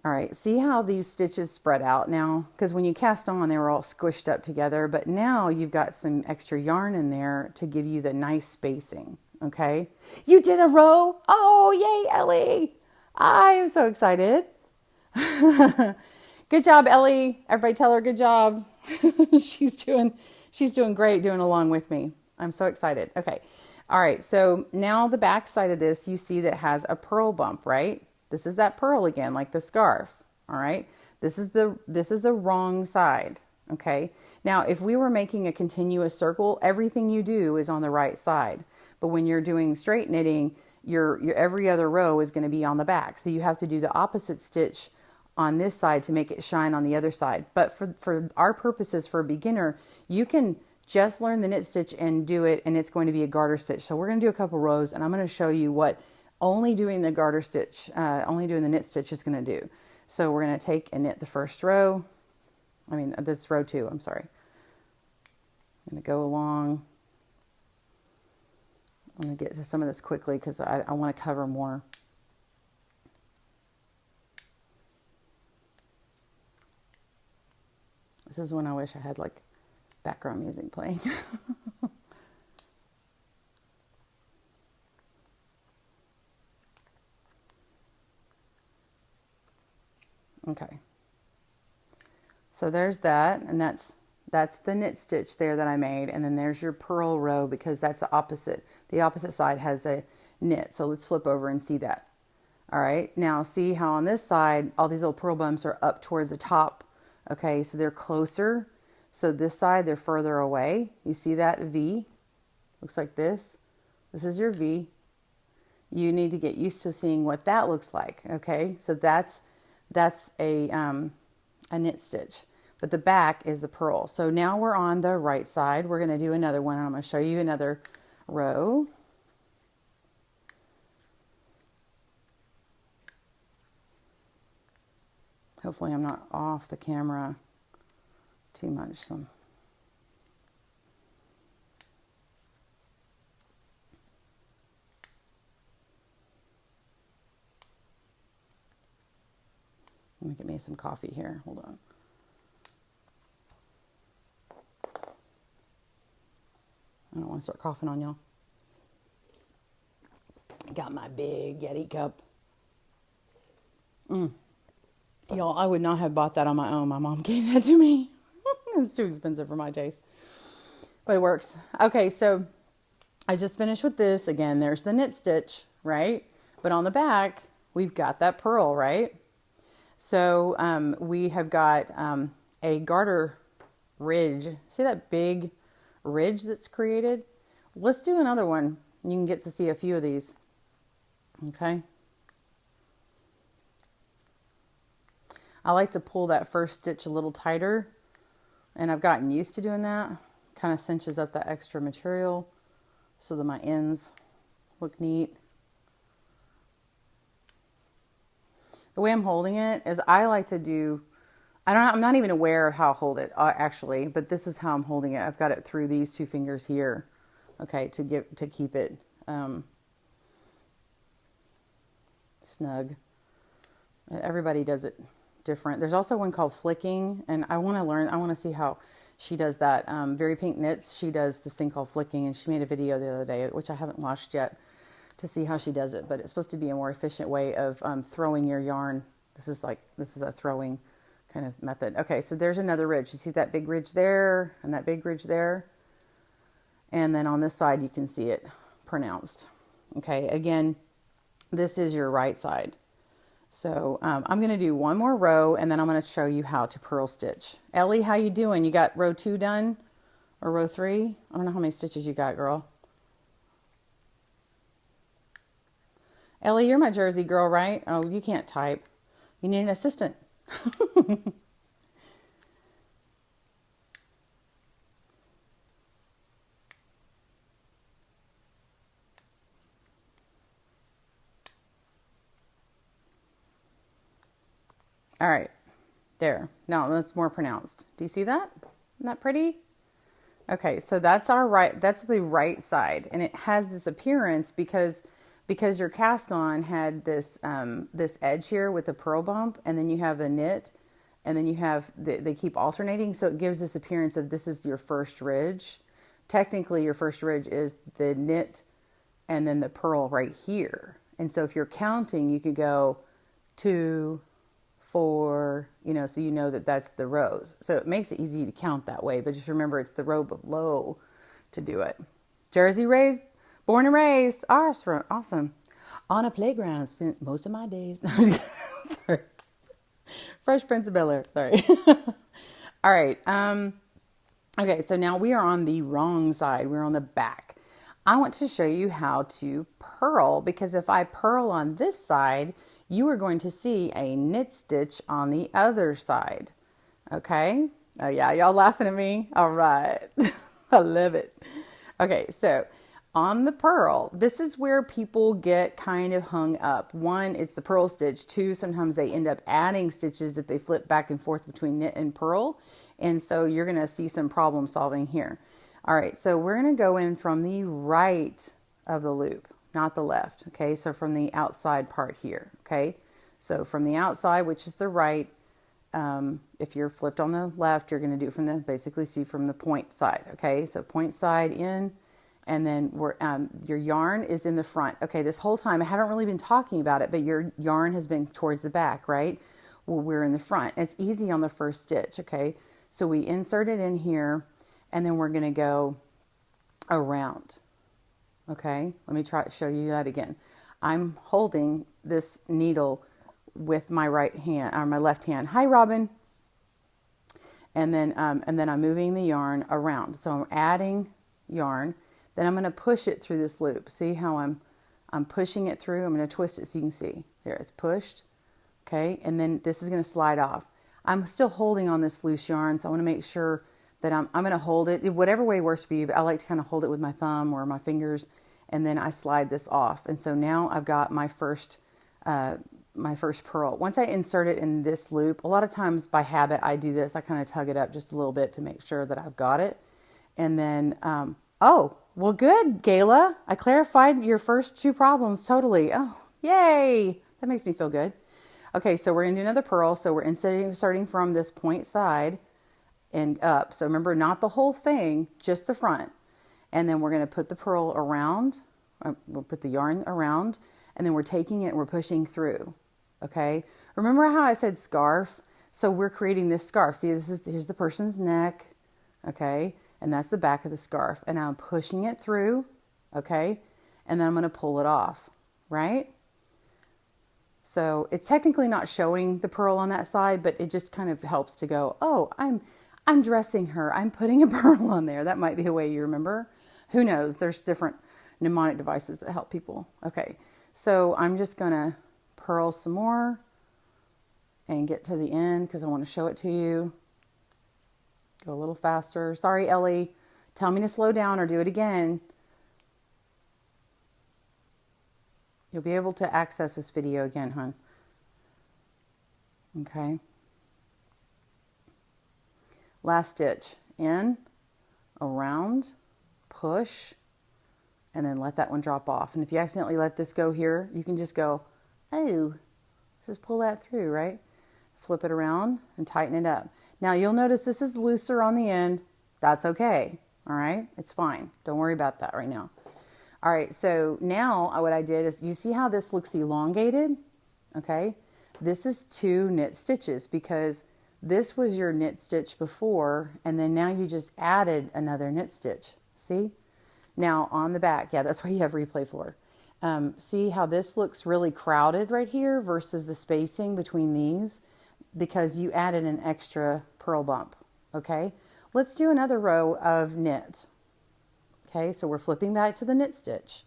All right. See how these stitches spread out now? Because when you cast on, they were all squished up together, but now you've got some extra yarn in there to give you the nice spacing. Okay. You did a row. Oh, yay, Ellie. I am so excited. Good job, Ellie. Everybody tell her good job. she's doing great doing along with me. I'm so excited. Okay. All right. So now the back side of this, you see that has a purl bump, right? This is that purl again, like the scarf. All right. This is the wrong side. Okay. Now, if we were making a continuous circle, everything you do is on the right side. But when you're doing straight knitting, your every other row is going to be on the back. So you have to do the opposite stitch on this side to make it shine on the other side. But for our purposes, for a beginner, you can just learn the knit stitch and do it, and it's going to be a garter stitch. So we're going to do a couple rows, and I'm going to show you what only doing the garter stitch, only doing the knit stitch is going to do. So we're going to take and knit the first row. I mean, this row 2, I'm sorry. I'm going to go along. I'm going to get to some of this quickly because I want to cover more. This is when I wish I had like background music playing. Okay. So there's that, and that's the knit stitch there that I made, and then there's your purl row because that's the opposite. The opposite side has a knit. So let's flip over and see that. All right. Now see how on this side all these little purl bumps are up towards the top. Okay, so they're closer. So this side, they're further away. You see that V? Looks like this. This is your V. You need to get used to seeing what that looks like. Okay, so that's a knit stitch. But the back is a purl. So now we're on the right side. We're going to do another one. I'm going to show you another row. Hopefully I'm not off the camera too much. So let me get me some coffee here. Hold on. I don't want to start coughing on y'all. I got my big Yeti cup. Y'all, I would not have bought that on my own. My mom gave that to me. It's too expensive for my taste. But it works. Okay, so I just finished with this. Again, there's the knit stitch, right? But on the back, we've got that purl, right? So we have got a garter ridge. See that big ridge that's created? Let's do another one. You can get to see a few of these. Okay. I like to pull that first stitch a little tighter, and I've gotten used to doing that. Kind of cinches up that extra material so that my ends look neat. The way I'm holding it is I like to do, I'm not even aware of how I hold it actually, but this is how I'm holding it. I've got it through these 2 fingers here, okay, to keep it snug. Everybody does it different. There's also one called flicking, and I want to see how she does that. Very Pink Knits, she does this thing called flicking, and she made a video the other day, which I haven't watched yet, to see how she does it, but it's supposed to be a more efficient way of throwing your yarn. This is a throwing kind of method. Okay, so there's another ridge. You see that big ridge there and that big ridge there? And then on this side, you can see it pronounced. Okay, again, this is your right side. So I'm going to do one more row, and then I'm going to show you how to purl stitch. Ellie, how you doing? You got row 2 done? Or row 3? I don't know how many stitches you got, girl. Ellie, you're my Jersey girl, right? Oh, you can't type. You need an assistant. All right, there. Now that's more pronounced. Do you see that? Isn't that pretty? Okay, so that's the right side, and it has this appearance because your cast on had this this edge here with the purl bump, and then you have the knit, and then you have they keep alternating, so it gives this appearance of this is your first ridge. Technically, your first ridge is the knit and then the purl right here. And so if you're counting, you could go 2, 4, you know, so you know that that's the rows. So it makes it easy to count that way, but just remember it's the row below to do it. Jersey raised, born and raised. Awesome. On a playground, spent most of my days. Sorry. Fresh Prince of Bel-Air. Sorry. All right. Okay, so now we are on the wrong side. We're on the back. I want to show you how to purl, because if I purl on this side, you are going to see a knit stitch on the other side. Okay? Oh yeah, y'all laughing at me? All right. I love it. Okay, so on the purl, this is where people get kind of hung up. 1, it's the purl stitch. 2, sometimes they end up adding stitches if they flip back and forth between knit and purl. And so you're going to see some problem solving here. All right, so we're going to go in from the right of the loop, not the left. Okay, so from the outside part here. Okay, so from the outside, which is the right, if you're flipped on the left, you're going to do it from the, basically see from the point side. Okay, so point side in, and then your yarn is in the front. Okay, this whole time I haven't really been talking about it, but your yarn has been towards the back, right? Well, we're in the front. It's easy on the first stitch. Okay, so we insert it in here, and then we're going to go around. Okay, let me try to show you that again. I'm holding this needle with my right hand, or my left hand. Hi, Robin. And then I'm moving the yarn around. So I'm adding yarn. Then I'm going to push it through this loop. See how I'm pushing it through? I'm going to twist it so you can see. There, it's pushed. Okay, and then this is going to slide off. I'm still holding on this loose yarn, so I want to make sure that I'm going to hold it whatever way works for you. But I like to kind of hold it with my thumb or my fingers, and then I slide this off. And so now I've got my first purl. Once I insert it in this loop, a lot of times by habit I do this. I kind of tug it up just a little bit to make sure that I've got it. And then, oh, well, good, Gayla. I clarified your first 2 problems totally. Oh, yay. That makes me feel good. Okay, so we're going to do another purl. So we're inserting from this point side and up. So remember, not the whole thing, just the front. And then we're going to put the purl around. We'll put the yarn around, and then we're taking it and we're pushing through. Okay, remember how I said scarf? So we're creating this scarf. See, here's the person's neck. Okay, and that's the back of the scarf. And I'm pushing it through. Okay, and then I'm going to pull it off. Right? So it's technically not showing the purl on that side, but it just kind of helps to go, oh, I'm dressing her. I'm putting a purl on there. That might be a way you remember. Who knows? There's different mnemonic devices that help people. Okay, so I'm just going to purl some more and get to the end because I want to show it to you. Go a little faster. Sorry, Ellie. Tell me to slow down or do it again. You'll be able to access this video again, hon. Okay. Last stitch. In, around, push, and then let that one drop off. And if you accidentally let this go here, you can just go, oh, just pull that through, right? Flip it around and tighten it up. Now you'll notice this is looser on the end. That's okay. All right. It's fine. Don't worry about that right now. All right. So now what I did is, you see how this looks elongated? Okay. This is 2 knit stitches because this was your knit stitch before, and then now you just added another knit stitch. See? Now on the back, yeah, that's why you have replay for. See how this looks really crowded right here versus the spacing between these? Because you added an extra purl bump. Okay, let's do another row of knit. Okay, so we're flipping back to the knit stitch,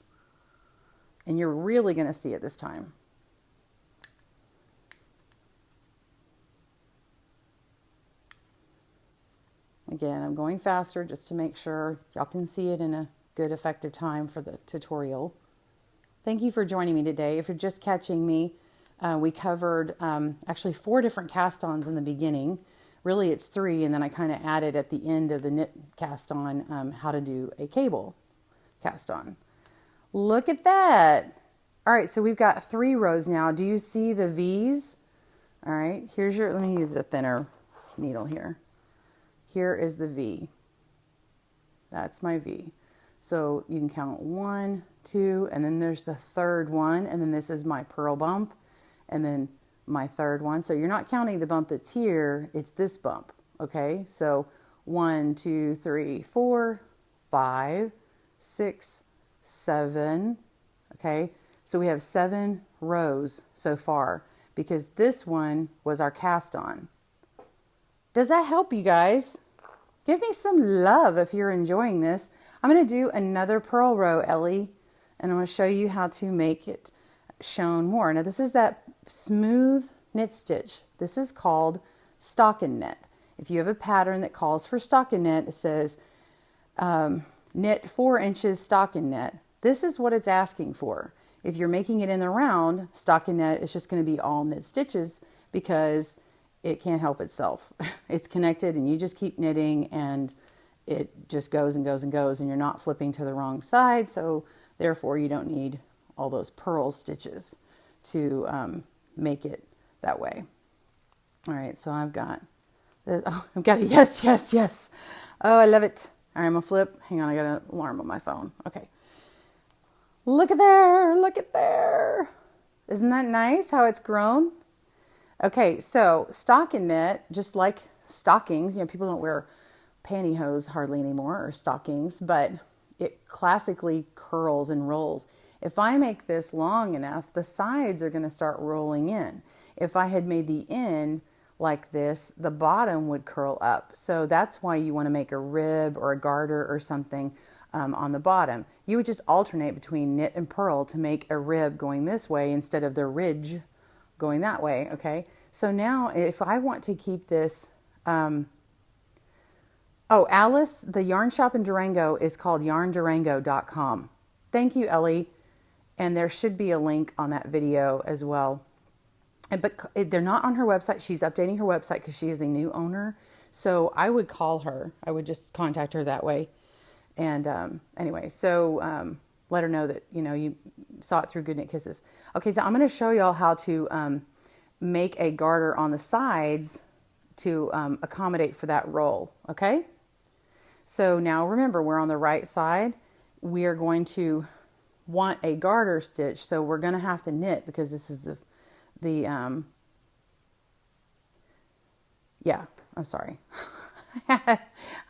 and you're really going to see it this time. Again, I'm going faster just to make sure y'all can see it in a good effective time for the tutorial. Thank you for joining me today. If you're just catching me, we covered actually 4 different cast-ons in the beginning. Really it's 3, and then I kind of added at the end of the knit cast-on how to do a cable cast-on. Look at that. All right, so we've got 3 rows now. Do you see the V's? All right, here's your, let me use a thinner needle here. Here is the V. That's my V. So you can count 1, 2, and then there's the third one, and then this is my purl bump, and then my third one. So you're not counting the bump that's here, it's this bump. Okay, so 1, 2, 3, 4, 5, 6, 7. Okay, so we have 7 rows so far because this one was our cast on. Does that help you guys? Give me some love if you're enjoying this. I'm going to do another purl row, Ellie, and I'm going to show you how to make it shown more. Now this is that smooth knit stitch. This is called stockinette. If you have a pattern that calls for stockinette, it says knit 4 inches stockinette. This is what it's asking for. If you're making it in the round, stockinette is just going to be all knit stitches because it can't help itself. It's connected and you just keep knitting and it just goes and goes and goes and you're not flipping to the wrong side. So therefore you don't need all those purl stitches to make it that way. All right, so I've got a yes, yes, yes. Oh, I love it. All right, I'm gonna flip. Hang on, I got an alarm on my phone. Okay. Look at there, look at there. Isn't that nice how it's grown? Okay, so stockinette, just like stockings, people don't wear pantyhose hardly anymore or stockings, but it classically curls and rolls. If I make this long enough, the sides are going to start rolling in. If I had made the end like this, the bottom would curl up. So that's why you want to make a rib or a garter or something on the bottom. You would just alternate between knit and purl to make a rib going this way instead of the ridge going that way. Okay, so now if I want to keep this, oh, Alice, the yarn shop in Durango is called yarndurango.com. Thank you, Ellie. And there should be a link on that video as well. But they're not on her website. She's updating her website because she is a new owner. So I would call her. I would just contact her that way. And anyway, so let her know that, you saw it through GoodKnitKisses. Okay, so I'm going to show y'all how to make a garter on the sides to accommodate for that roll. Okay? So now remember, we're on the right side. We are going to want a garter stitch. So we're going to have to knit because this is yeah, I'm sorry. I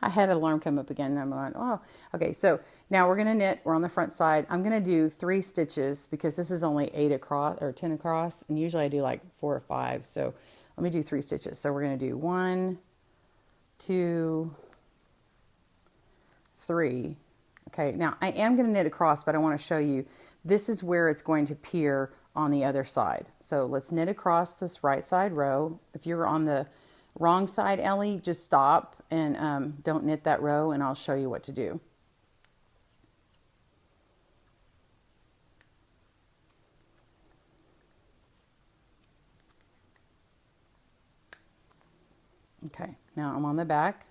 had an alarm come up again and I'm going, oh, okay. So now we're going to knit. We're on the front side. I'm going to do 3 stitches because this is only 8 across or 10 across. And usually I do like 4 or 5. So let me do 3 stitches. So we're going to do 1, 2, 3. Okay. Now I am going to knit across, but I want to show you, this is where it's going to appear on the other side. So let's knit across this right side row. If you're on the wrong side, Ellie, just stop and don't knit that row and I'll show you what to do. Okay, now I'm on the back.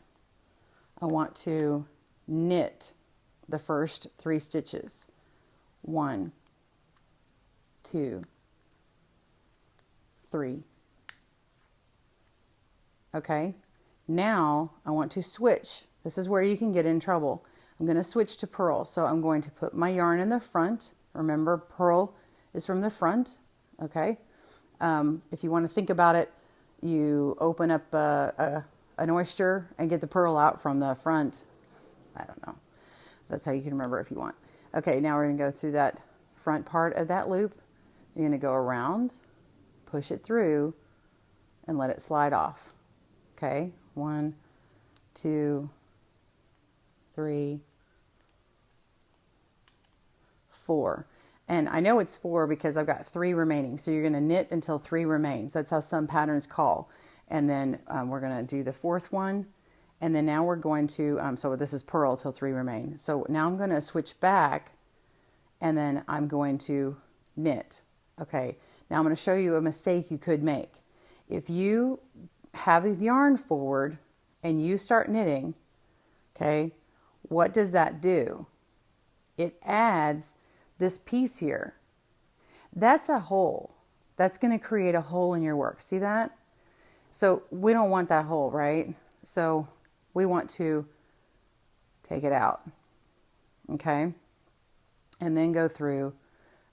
I want to knit the first 3 stitches. 1, 2, 3. Okay, now I want to switch. This is where you can get in trouble. I'm going to switch to purl. So I'm going to put my yarn in the front. Remember, purl is from the front. Okay, if you want to think about it, you open up an oyster and get the purl out from the front. I don't know. That's how you can remember if you want. Okay, now we're going to go through that front part of that loop. You're going to go around, push it through, and let it slide off. Okay, 1, 2, 3, 4. And I know it's 4 because I've got 3 remaining. So you're going to knit until 3 remains. That's how some patterns call. And then we're going to do the 4th one. And then now we're going to, so this is purl till 3 remain. So now I'm going to switch back and then I'm going to knit. Okay, now I'm going to show you a mistake you could make. If you have the yarn forward and you start knitting, okay, what does that do? It adds this piece here. That's a hole. That's going to create a hole in your work. See that? So we don't want that hole, right? So we want to take it out. Okay? And then go through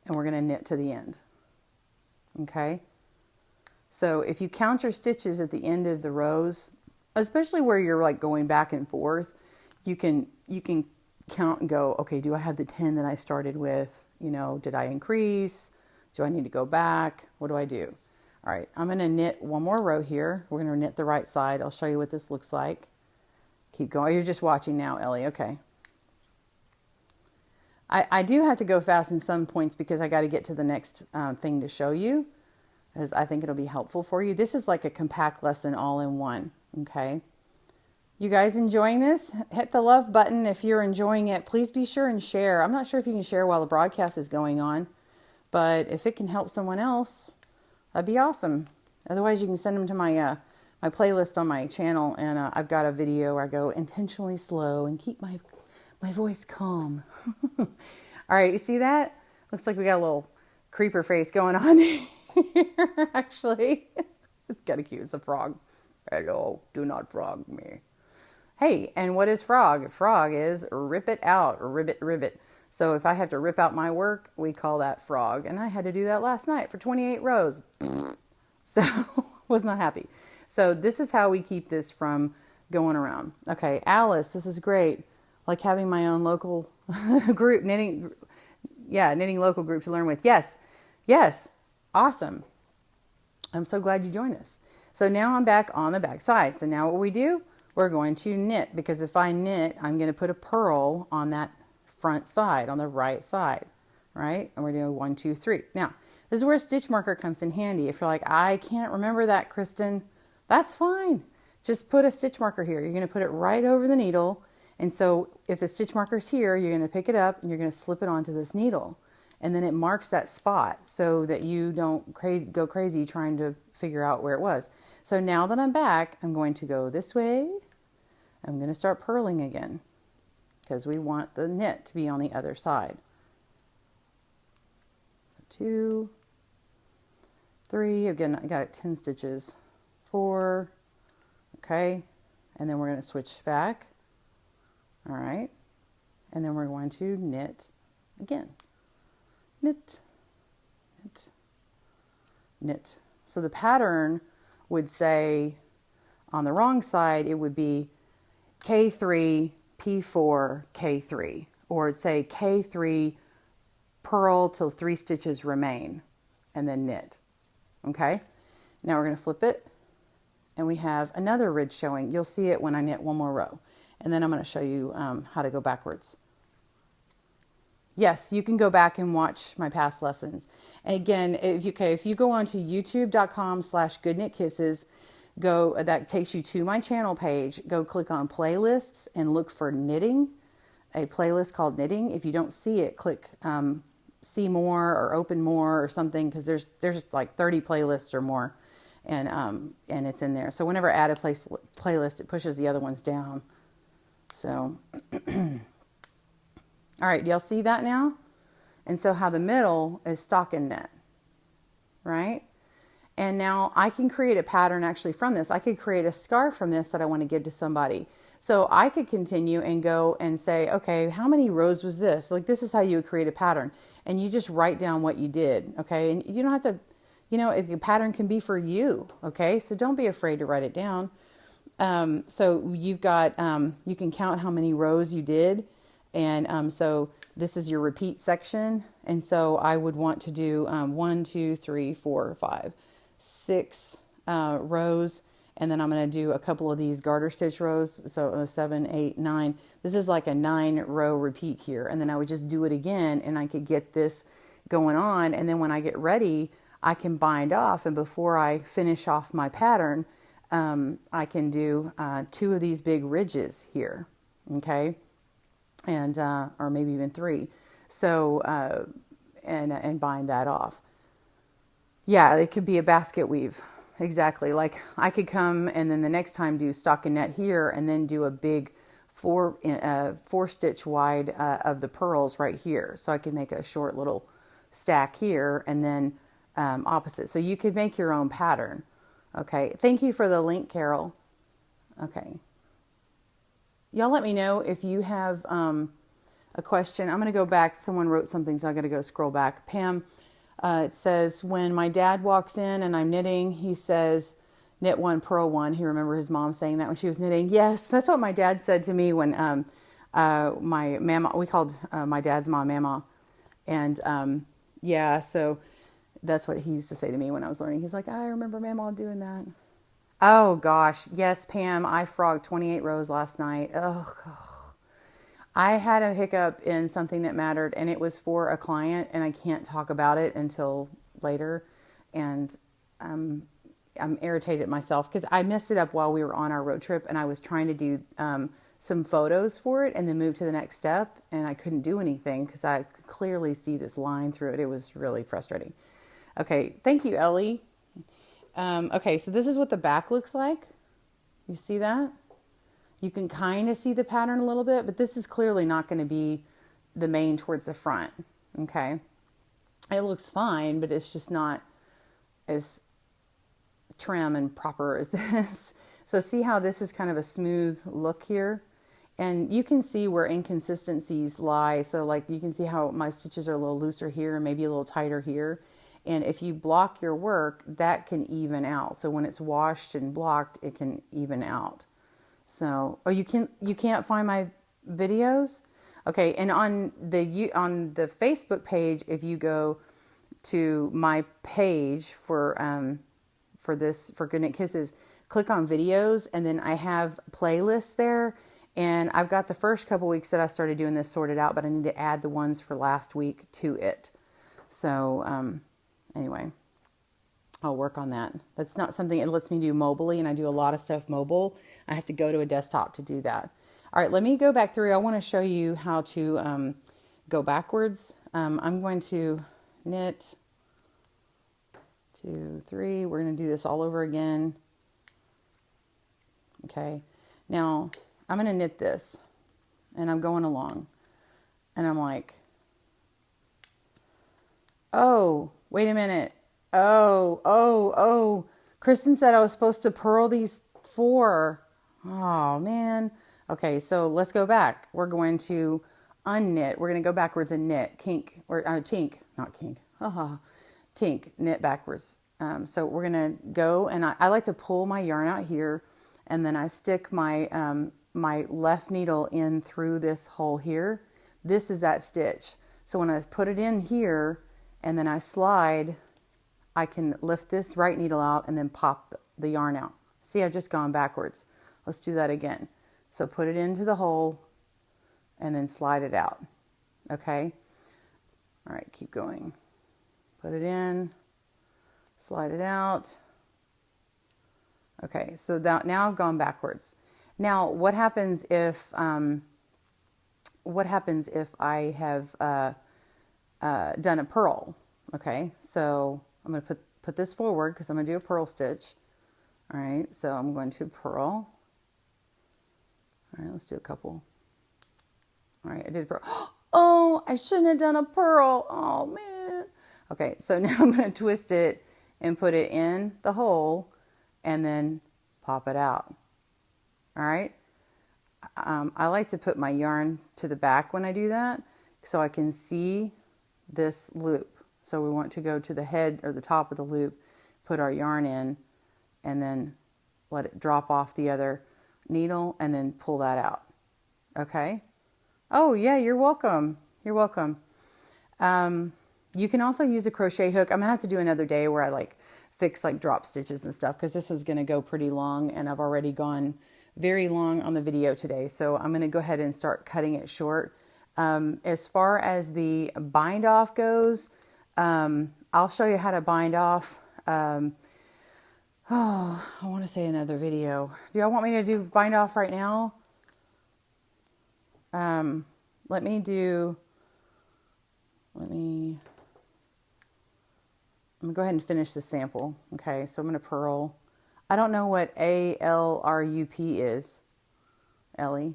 and we're going to knit to the end. Okay? So if you count your stitches at the end of the rows, especially where you're like going back and forth, you can count and go, okay, do I have the 10 that I started with? You know, did I increase? Do I need to go back? What do I do? All right, I'm going to knit one more row here. We're going to knit the right side. I'll show you what this looks like. Keep going. You're just watching now, Ellie. Okay. I do have to go fast in some points because I got to get to the next thing to show you, as I think it'll be helpful for you. This is like a compact lesson all in one. Okay. You guys enjoying this? Hit the love button if you're enjoying it. Please be sure and share. I'm not sure if you can share while the broadcast is going on, but if it can help someone else, that'd be awesome. Otherwise, you can send them to my my playlist on my channel, and I've got a video where I go intentionally slow and keep my voice calm. All right, you see that? Looks like we got a little creeper face going on here, actually. It's kind of cute. It's a frog. Hello, do not frog me. Hey, and what is frog? Frog is rip it out, ribbit, ribbit. So if I have to rip out my work, we call that frog. And I had to do that last night for 28 rows. So was not happy. So this is how we keep this from going around. Okay, Alice, this is great. Like having my own local group, knitting local group to learn with. Yes, yes, awesome. I'm so glad you joined us. So now I'm back on the back side. So now what we do, we're going to knit, because if I knit, I'm going to put a purl on that front side, on the right side, right? And we're doing 1, 2, 3. Now, this is where a stitch marker comes in handy. If you're like, I can't remember that, Kristen, that's fine. Just put a stitch marker here. You're going to put it right over the needle. And so if the stitch marker's here, you're going to pick it up and you're going to slip it onto this needle. And then it marks that spot so that you don't go crazy trying to figure out where it was. So now that I'm back, I'm going to go this way. I'm going to start purling again, because we want the knit to be on the other side. 2, 3, again, I got 10 stitches, 4, okay, and then we're going to switch back, all right, and then we're going to knit again, knit, knit, knit. So the pattern would say, on the wrong side, it would be K3, P4, K3, or it'd say K3, purl till 3 stitches remain, and then knit. Okay, now we're going to flip it, and we have another ridge showing. You'll see it when I knit one more row, and then I'm going to show you how to go backwards. Yes, you can go back and watch my past lessons. And again, if you go on to youtube.com/GoodKnitKisses, that takes you to my channel page. Go click on playlists and look for knitting, a playlist called knitting. If you don't see it, click see more or open more or something, because there's like 30 playlists or more, and it's in there. So whenever I add a playlist, it pushes the other ones down. So all right, do y'all see that now? And so how the middle is stockinette, right? And now I can create a pattern actually from this. I could create a scarf from this that I want to give to somebody. So I could continue and go and say, okay, how many rows was this? Like, this is how you would create a pattern. And you just write down what you did, okay? And you don't have to, if the pattern can be for you, okay? So don't be afraid to write it down. So you've got, you can count how many rows you did. And so this is your repeat section. And so I would want to do 1, 2, 3, 4, 5, 6 rows, and then I'm going to do a couple of these garter stitch rows, so 7, 8, 9. This is like a 9-row repeat here, and then I would just do it again, and I could get this going on, and then when I get ready, I can bind off, and before I finish off my pattern, I can do 2 of these big ridges here, okay, and or maybe even 3, so and bind that off. Yeah, it could be a basket weave. Exactly. Like I could come and then the next time do stockinette here and then do a big 4 stitch wide of the purls right here. So I could make a short little stack here and then opposite. So you could make your own pattern. Okay. Thank you for the link, Carol. Okay. Y'all let me know if you have a question. I'm going to go back. Someone wrote something, so I'm going to go scroll back. Pam, It says, when my dad walks in and I'm knitting, he says, knit one, purl one. He remembered his mom saying that when she was knitting. Yes, that's what my dad said to me when my mama, we called my dad's mom Mama. And yeah, so that's what he used to say to me when I was learning. He's like, I remember Mama doing that. Oh gosh, yes, Pam, I frogged 28 rows last night. Oh, I had a hiccup in something that mattered, and it was for a client, and I can't talk about it until later. And I'm irritated at myself because I messed it up while we were on our road trip, and I was trying to do some photos for it and then move to the next step, and I couldn't do anything because I could clearly see this line through it. It was really frustrating. Okay, thank you, Ellie. Okay, so this is what the back looks like. You see that? You can kind of see the pattern a little bit, but this is clearly not going to be the main towards the front. Okay, it looks fine, but it's just not as trim and proper as this. So see how this is kind of a smooth look here? And you can see where inconsistencies lie. So like you can see how my stitches are a little looser here and maybe a little tighter here. And if you block your work, that can even out. So when it's washed and blocked, it can even out. So, oh, you can't find my videos? Okay, and on the Facebook page, if you go to my page for GoodKnitKisses, click on videos, and then I have playlists there. And I've got the first couple weeks that I started doing this sorted out, but I need to add the ones for last week to it. So, anyway, I'll work on that. That's not something it lets me do mobily, and I do a lot of stuff mobile. I have to go to a desktop to do that. All right, let me go back through. I want to show you how to go backwards. I'm going to knit 2, 3. We're going to do this all over again. Okay, now I'm going to knit this, and I'm going along, and I'm like, oh, wait a minute. Oh, Kristen said I was supposed to purl these 4. Oh, man. Okay, so let's go back. We're going to unknit. We're going to go backwards and knit. Tink, not kink. Tink, knit backwards. So we're going to go, and I like to pull my yarn out here, and then I stick my, my left needle in through this hole here. This is that stitch. So when I put it in here, and then I slide, I can lift this right needle out and then pop the yarn out. See, I've just gone backwards. Let's do that again. So put it into the hole and then slide it out. Okay. All right, keep going. Put it in, slide it out. Okay, so that, now I've gone backwards. Now, what happens if I have done a purl? Okay, so I'm going to put this forward because I'm going to do a purl stitch. All right, so I'm going to purl. All right, let's do a couple. All right, I did a purl. Oh, I shouldn't have done a purl. Oh, man. Okay, so now I'm going to twist it and put it in the hole and then pop it out. All right. I like to put my yarn to the back when I do that so I can see this loop. So we want to go to the head or the top of the loop, put our yarn in, and then let it drop off the other needle and then pull that out. Okay. Oh yeah, you're welcome. You're welcome. You can also use a crochet hook. I'm gonna have to do another day where I like fix like drop stitches and stuff because this was gonna go pretty long and I've already gone very long on the video today. So I'm gonna go ahead and start cutting it short. As far as the bind off goes, I'll show you how to bind off. Oh, I want to say another video. Do y'all want me to do bind off right now? I'm gonna go ahead and finish the sample. Okay, so I'm gonna purl. I don't know what ALRUP is, Ellie.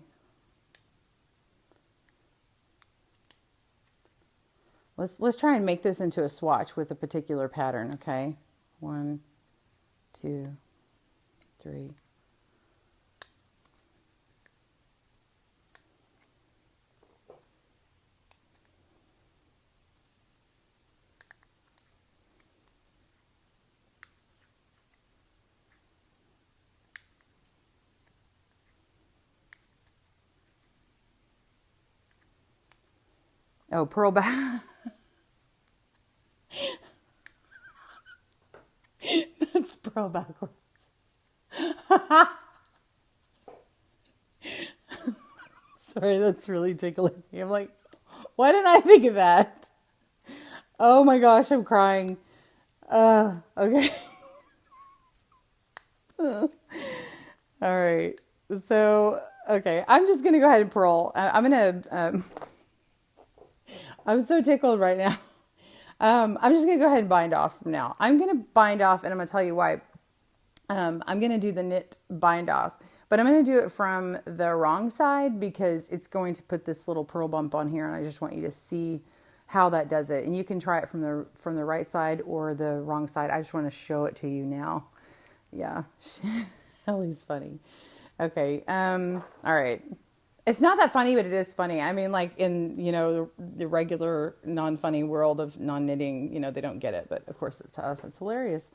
Let's try and make this into a swatch with a particular pattern, okay? 1, 2, 3. Oh, purl back. That's purl backwards. Sorry, that's really tickling me. I'm like, why didn't I think of that? Oh my gosh, I'm crying. Okay. All right. So, okay, I'm just gonna go ahead and purl. I'm gonna. I'm so tickled right now. I'm just gonna go ahead and bind off from now. I'm gonna bind off, and I'm gonna tell you why. I'm gonna do the knit bind off, but I'm gonna do it from the wrong side because it's going to put this little purl bump on here, and I just want you to see how that does it. And you can try it from the right side or the wrong side. I just want to show it to you now. Yeah, Ellie's funny. Okay. All right. It's not that funny, but it is funny. I mean, like in, the regular non-funny world of non-knitting, they don't get it. But of course, it's to us. It's hilarious.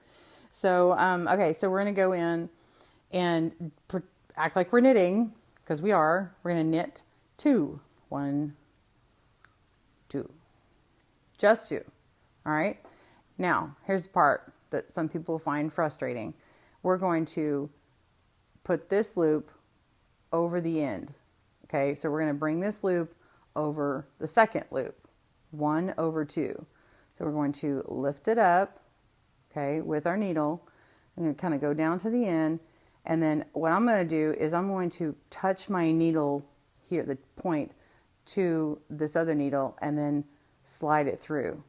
So, okay. So we're going to go in and act like we're knitting because we are. We're going to knit 2. 1, 2. Just 2. All right. Now, here's the part that some people find frustrating. We're going to put this loop over the end. Okay, so we're going to bring this loop over the second loop, 1 over 2. So we're going to lift it up, okay, with our needle. I'm going to kind of go down to the end. And then what I'm going to do is I'm going to touch my needle here, the point, to this other needle and then slide it through,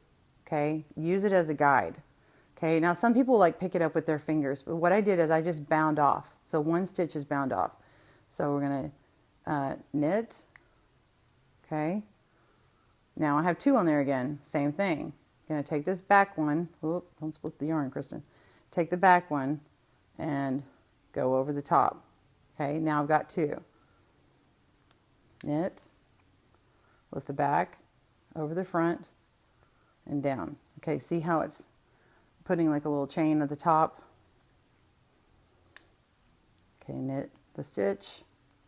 okay? Use it as a guide. Okay, now some people like pick it up with their fingers, but what I did is I just bound off. So 1 stitch is bound off. So we're going to knit. Okay. Now I have 2 on there again. Same thing. Going to take this back one. Oop, don't split the yarn, Kristen. Take the back one and go over the top. Okay, now I've got 2. Knit. Lift the back over the front and down. Okay, see how it's putting like a little chain at the top. Okay, knit the stitch,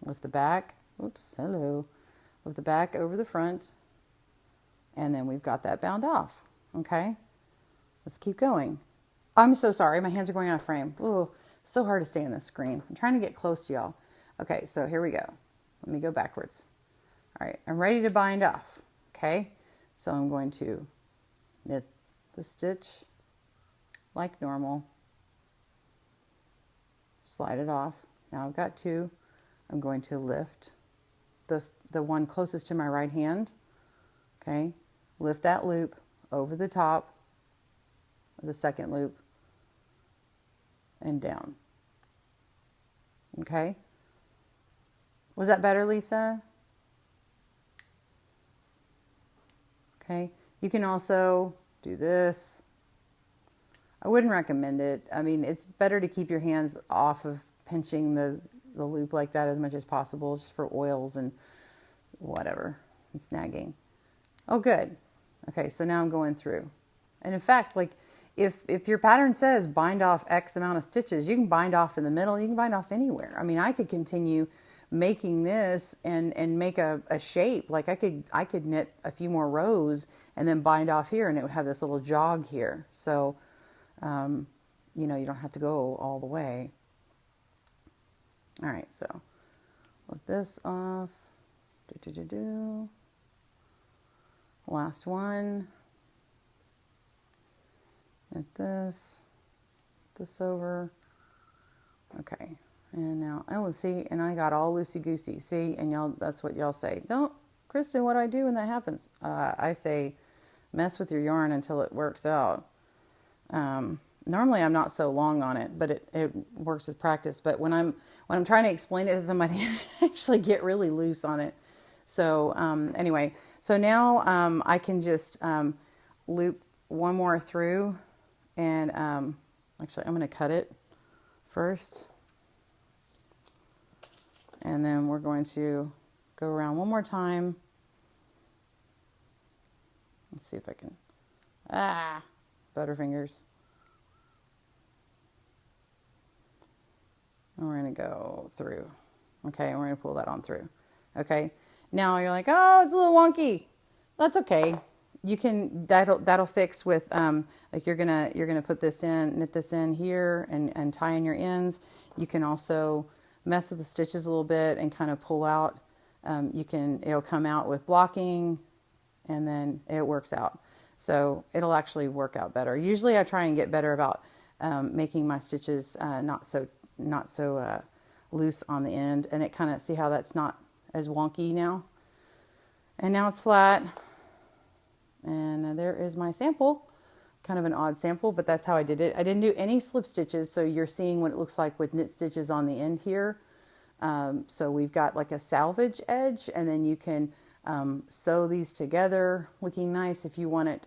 lift the back, oops, hello, lift the back over the front, and then we've got that bound off. Okay, let's keep going. I'm so sorry, my hands are going out of frame. Oh, so hard to stay on the screen. I'm trying to get close to y'all. Okay, so here we go. Let me go backwards. All right, I'm ready to bind off. Okay, so I'm going to knit the stitch like normal, slide it off. Now I've got 2. I'm going to lift the one closest to my right hand. Okay, lift that loop over the top of the second loop and down. Okay, was that better, Lisa? Okay, you can also do this. I wouldn't recommend it. I mean, it's better to keep your hands off of pinching the loop like that as much as possible, just for oils and whatever, and snagging. Oh, good. Okay, so now I'm going through. And in fact, like, if your pattern says bind off X amount of stitches, you can bind off in the middle, you can bind off anywhere. I mean, I could continue making this and make a shape. Like I could knit a few more rows and then bind off here, and it would have this little jog here. So you don't have to go all the way. All right, so let this off. Last one. Knit this over. Okay, and now, oh, see, and I got all loosey-goosey. See, and y'all, that's what y'all say. Don't, Kristen, what do I do when that happens? I say, mess with your yarn until it works out. Normally I'm not so long on it, but it works with practice. But when I'm trying to explain it to somebody, I actually get really loose on it. So anyway, so now I can just loop one more through, and actually I'm going to cut it first, and then we're going to go around one more time. Let's see if I can, butterfingers. And we're going to go through. Okay, and we're going to pull that on through. Okay, now you're like, oh, it's a little wonky. That's okay. You can, that'll fix with, like you're gonna put this in, knit this in here and tie in your ends. You can also mess with the stitches a little bit and kind of pull out. It'll come out with blocking and then it works out. So it'll actually work out better. Usually I try and get better about making my stitches not so loose on the end, and it kind of, see how that's not as wonky now. And now it's flat. And there is my sample, kind of an odd sample, but that's how I did it. I didn't do any slip stitches, so you're seeing what it looks like with knit stitches on the end here. So we've got like a salvage edge, and then you can sew these together looking nice. If you want it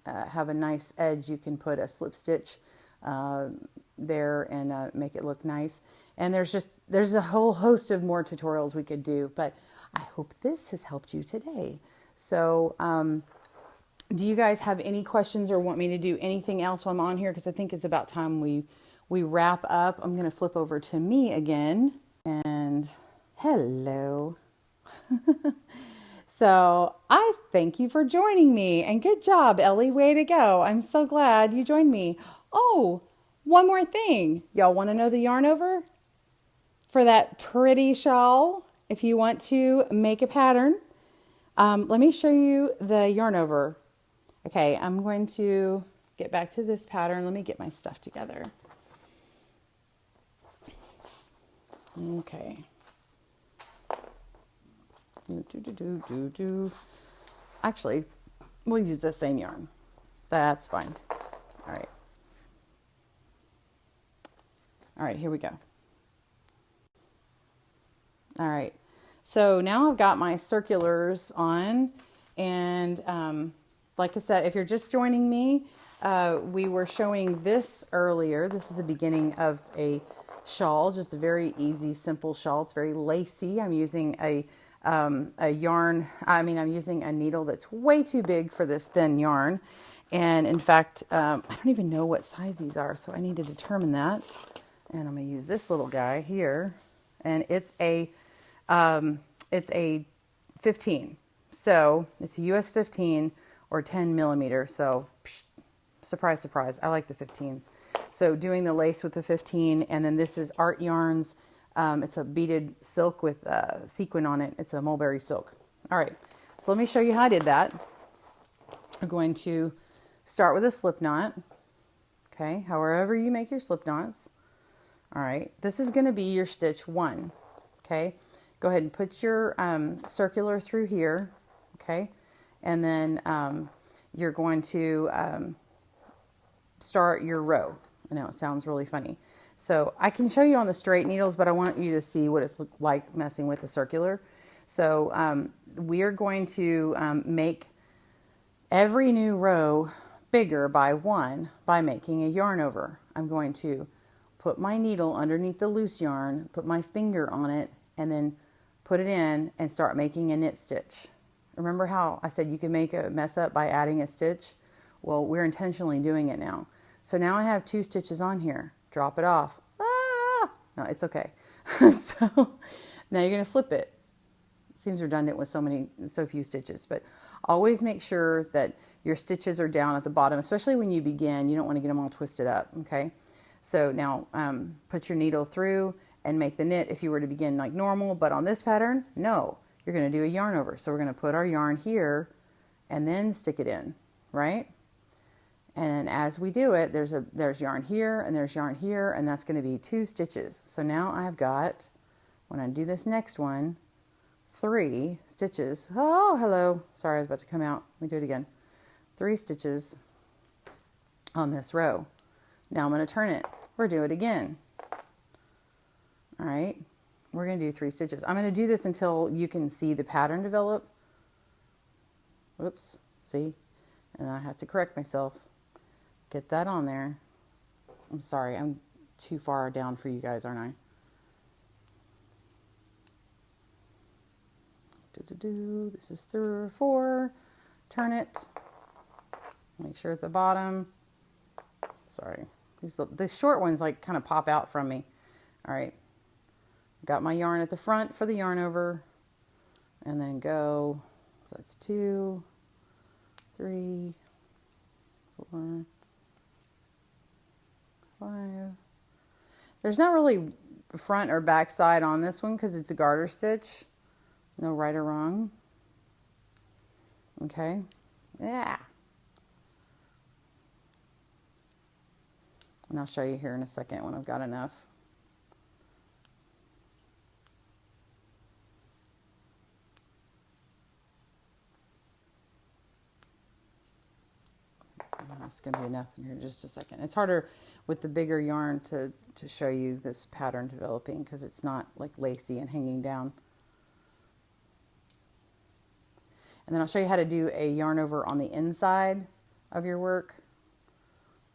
have a nice edge, you can put a slip stitch there and make it look nice. And there's a whole host of more tutorials we could do, but I hope this has helped you today. So do you guys have any questions or want me to do anything else while I'm on here? Because I think it's about time we wrap up. I'm going to flip over to me again. And hello. So I thank you for joining me. And good job, Ellie. Way to go. I'm so glad you joined me. Oh, one more thing. Y'all want to know the Yarnover? For that pretty shawl, if you want to make a pattern, let me show you the Yarnover. Okay, I'm going to get back to this pattern. Let me get my stuff together. Okay. Actually, we'll use the same yarn. That's fine. All right. All right, here we go. All right. So now I've got my circulars on, and like I said, if you're just joining me, we were showing this earlier. This is the beginning of a shawl, just a very easy, simple shawl. It's very lacy. I'm using a yarn. I'm using a needle that's way too big for this thin yarn. And in fact, I don't even know what size these are, so I need to determine that. And I'm going to use this little guy here, and it's a 15. So it's a US 15 or 10 millimeter. So surprise, surprise. I like the 15s. So doing the lace with the 15, and then this is Art Yarns. It's a beaded silk with sequin on it. It's a mulberry silk. All right. So let me show you how I did that. I'm going to start with a slip knot. Okay. However you make your slip knots. All right. This is going to be your stitch 1. Okay. Go ahead and put your circular through here. Okay. And then you're going to start your row. I know it sounds really funny. So I can show you on the straight needles, but I want you to see what it's like messing with the circular. So we're going to make every new row bigger by 1 by making a yarn over. I'm going to put my needle underneath the loose yarn, put my finger on it, and then put it in and start making a knit stitch. Remember how I said you can make a mess up by adding a stitch? Well, we're intentionally doing it now. So now I have 2 stitches on here. Drop it off. Ah! No, it's okay. So now you're going to flip it. It seems redundant with so few stitches, but always make sure that your stitches are down at the bottom, especially when you begin. You don't want to get them all twisted up, okay? So now put your needle through and make the knit if you were to begin like normal, but on this pattern, no. You're going to do a yarn over. So we're going to put our yarn here and then stick it in, right? And as we do it, there's yarn here and there's yarn here, and that's going to be 2 stitches. So now I've got, when I do this next one, 3 stitches. Oh, hello. Sorry, I was about to come out. Let me do it again. 3 stitches on this row. Now I'm going to turn it or do it again. All right. We're going to do 3 stitches. I'm going to do this until you can see the pattern develop. Whoops. See? And I have to correct myself. Get that on there. I'm sorry. I'm too far down for you guys, aren't I? This is 3 or 4. Turn it. Make sure at the bottom. Sorry. These short ones like kind of pop out from me. All right. Got my yarn at the front for the yarn over, and then go. So that's 2, 3, 4, 5. There's not really front or back side on this one because it's a garter stitch. No right or wrong. Okay. Yeah. And I'll show you here in a second when I've got enough. That's going to be enough in here in just a second. It's harder with the bigger yarn to show you this pattern developing because it's not like lacy and hanging down. And then I'll show you how to do a yarn over on the inside of your work,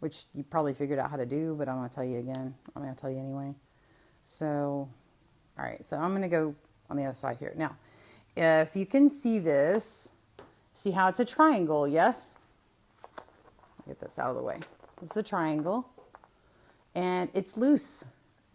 which you probably figured out how to do, but I'm going to tell you again. I'm going to tell you anyway. So, all right, so I'm going to go on the other side here. Now, if you can see this, see how it's a triangle, yes? Get this out of the way. This is a triangle and it's loose.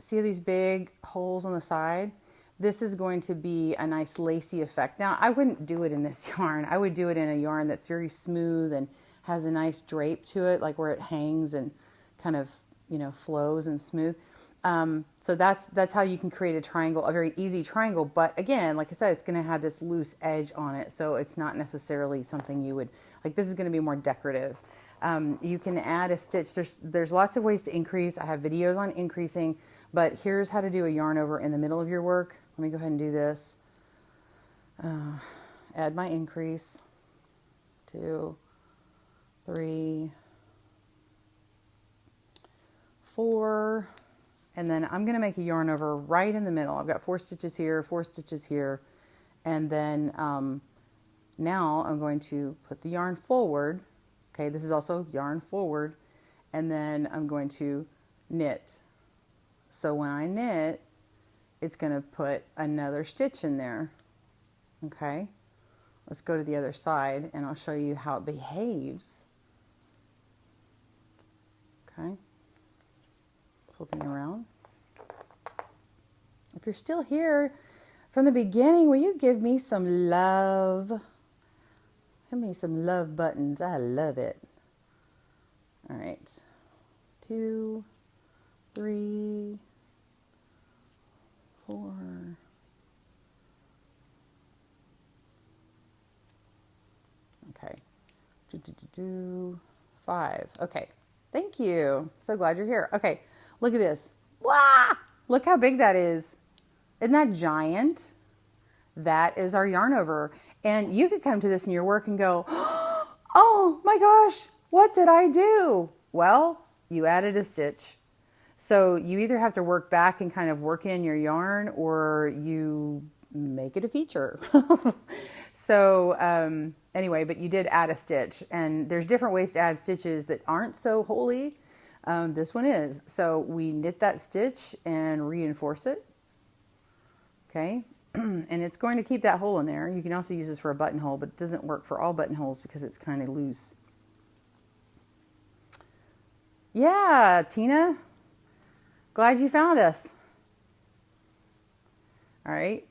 See these big holes on the side? This is going to be a nice lacy effect. Now, I wouldn't do it in this yarn. I would do it in a yarn that's very smooth and has a nice drape to it, like where it hangs and kind of, you know, flows and smooth. So that's how you can create a triangle, a very easy triangle. But again, like I said, it's going to have this loose edge on it. So it's not necessarily something you would, like this is going to be more decorative. You can add a stitch. There's lots of ways to increase. I have videos on increasing, but here's how to do a yarn over in the middle of your work. Let me go ahead and do this. Add my increase. 2, 3, 4, and then I'm going to make a yarn over right in the middle. I've got 4 stitches here, 4 stitches here, and then now I'm going to put the yarn forward. Okay, this is also yarn forward, and then I'm going to knit. So when I knit, it's going to put another stitch in there. Okay, let's go to the other side and I'll show you how it behaves. Okay, flipping around. If you're still here from the beginning, will you give me some love? Give me some love buttons. I love it. All right. 2, 3, 4. Okay. 5. Okay. Thank you. So glad you're here. Okay. Look at this. Wow! Look how big that is. Isn't that giant? That is our yarn over. And you could come to this in your work and go, oh my gosh, what did I do? Well, you added a stitch. So you either have to work back and kind of work in your yarn, or you make it a feature. So anyway, but you did add a stitch, and there's different ways to add stitches that aren't so holy. This one is. So we knit that stitch and reinforce it. Okay. And it's going to keep that hole in there. You can also use this for a buttonhole, but it doesn't work for all buttonholes because it's kind of loose. Yeah, Tina. Glad you found us. All right.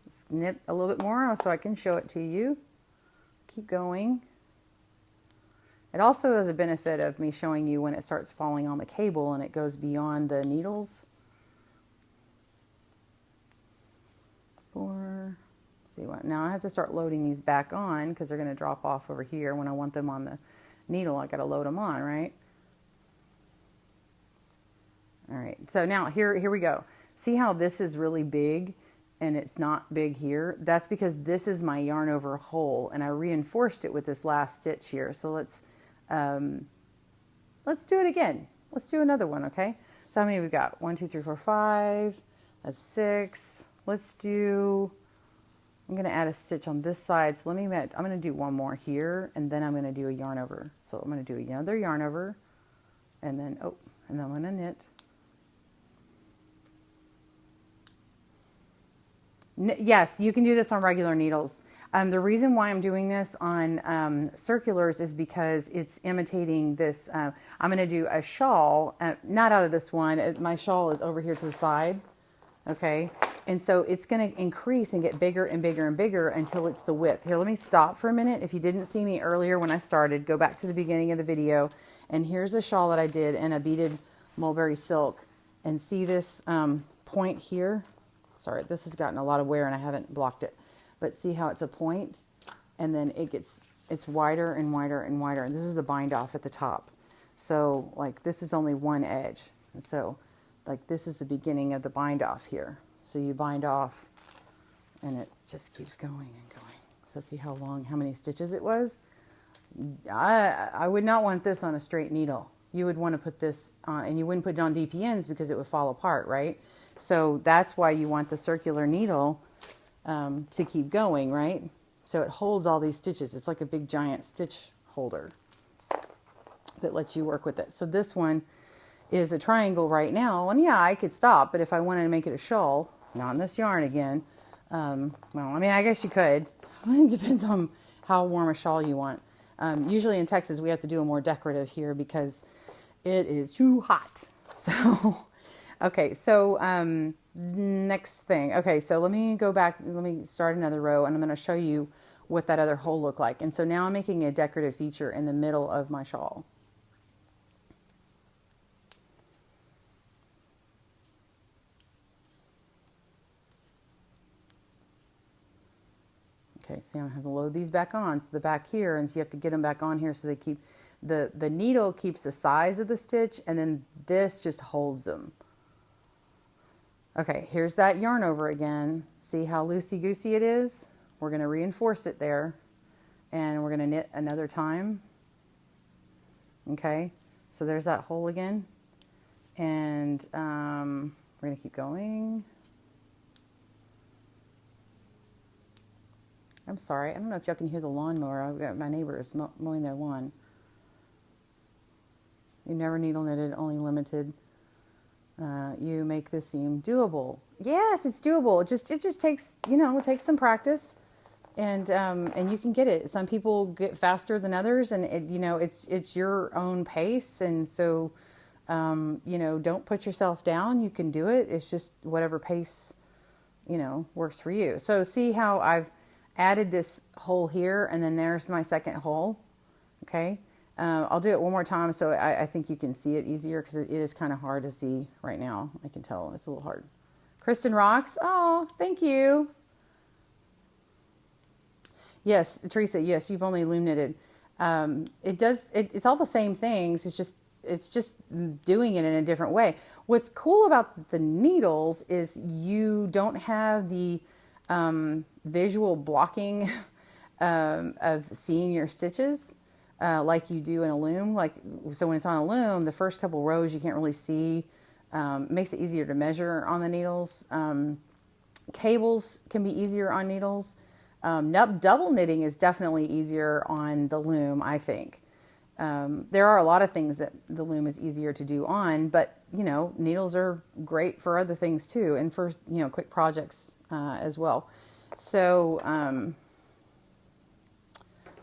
Let's knit a little bit more so I can show it to you. Keep going. It also has a benefit of me showing you when it starts falling on the cable and it goes beyond the needles. 4. See what? Now I have to start loading these back on because they're going to drop off over here. When I want them on the needle, I got to load them on, right? All right. So now here we go. See how this is really big and it's not big here? That's because this is my yarn over hole, and I reinforced it with this last stitch here. So let's do it again. Let's do another one, okay? So how many we've got? 1, 2, 3, 4, 5. That's 6. Let's do, I'm going to add a stitch on this side. So I'm going to do one more here, and then I'm going to do a yarn over. So I'm going to do another yarn over, and then, and then I'm going to knit. Yes, you can do this on regular needles. The reason why I'm doing this on circulars is because it's imitating this. I'm going to do a shawl, not out of this one. My shawl is over here to the side. Okay. And so it's going to increase and get bigger and bigger and bigger until it's the width. Here, let me stop for a minute. If you didn't see me earlier when I started, go back to the beginning of the video. And here's a shawl that I did in a beaded mulberry silk. And see this point here? Sorry, this has gotten a lot of wear and I haven't blocked it. But see how it's a point? And then it's wider and wider and wider. And this is the bind off at the top. So like this is only one edge. And so like this is the beginning of the bind off here. So you bind off and it just keeps going and going. So see how many stitches it was? I would not want this on a straight needle. You would want to put this on, and you wouldn't put it on DPNs because it would fall apart, right? So that's why you want the circular needle to keep going, right? So it holds all these stitches. It's like a big giant stitch holder that lets you work with it. So this one is a triangle right now. And yeah, I could stop, but if I wanted to make it a shawl, not in this yarn again, well, I mean, I guess you could. It depends on how warm a shawl you want. Usually in Texas, we have to do a more decorative here because it is too hot. So, okay, so next thing. Okay, so let me go back, let me start another row and I'm going to show you what that other hole looked like. And so now I'm making a decorative feature in the middle of my shawl. Okay, so I have to load these back on. So the back here, and so you have to get them back on here so they keep, the needle keeps the size of the stitch and then this just holds them. Okay, here's that yarn over again. See how loosey-goosey it is? We're going to reinforce it there and we're going to knit another time. Okay, so there's that hole again. And we're going to keep going. I'm sorry, I don't know if y'all can hear the lawnmower. I've got my neighbors mowing their lawn. You never needle knitted, only limited. You make this seem doable. Yes, it's doable. It just takes, you know, it takes some practice, and you can get it. Some people get faster than others, and you know, it's your own pace, and so you know, don't put yourself down. You can do it. It's just whatever pace, you know, works for you. So see how I've added this hole here, and then there's my second hole. Okay, I'll do it one more time so I think you can see it easier because it is kind of hard to see right now. I can tell it's a little hard. Kristen rocks. Oh, thank you. Yes, Teresa. Yes, you've only loom knitted. It's all the same things. It's just doing it in a different way. What's cool about the needles is you don't have the visual blocking of seeing your stitches like you do in a loom. Like, so when it's on a loom, the first couple rows you can't really see. It makes it easier to measure on the needles. Cables can be easier on needles. Double knitting is definitely easier on the loom, I think. There are a lot of things that the loom is easier to do on, but you know, needles are great for other things too, and for, you know, quick projects as well. So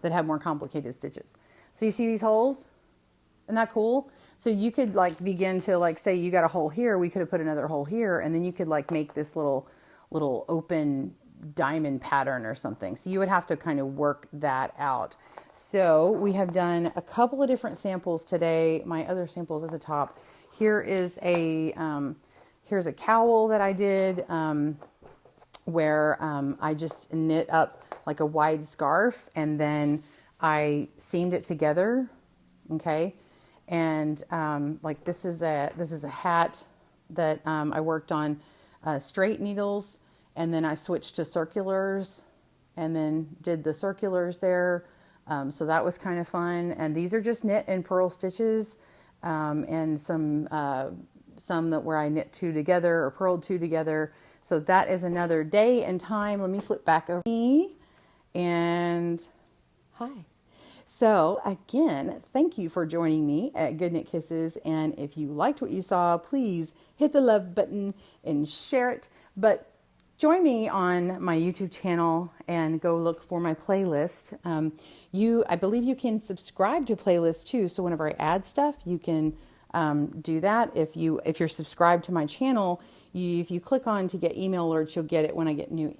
that have more complicated stitches. So you see these holes? Isn't that cool? So you could like begin to like, say you got a hole here, we could have put another hole here, and then you could like make this little open diamond pattern or something. So you would have to kind of work that out. So we have done a couple of different samples today. My other samples at the top. Here is a here's a cowl that I did where I just knit up like a wide scarf and then I seamed it together. Okay, and like this is a hat that I worked on straight needles, and then I switched to circulars and then did the circulars there. So that was kind of fun. And these are just knit and purl stitches, and some that where I knit two together or purled two together. So that is another day and time. Let me flip back over me and hi. So again, thank you for joining me at GoodKnitKisses. And if you liked what you saw, please hit the love button and share it. But join me on my YouTube channel and go look for my playlist. I believe you can subscribe to playlists too. So whenever I add stuff, you can do that. If you're subscribed to my channel, if you click on to get email alerts, you'll get it when I get new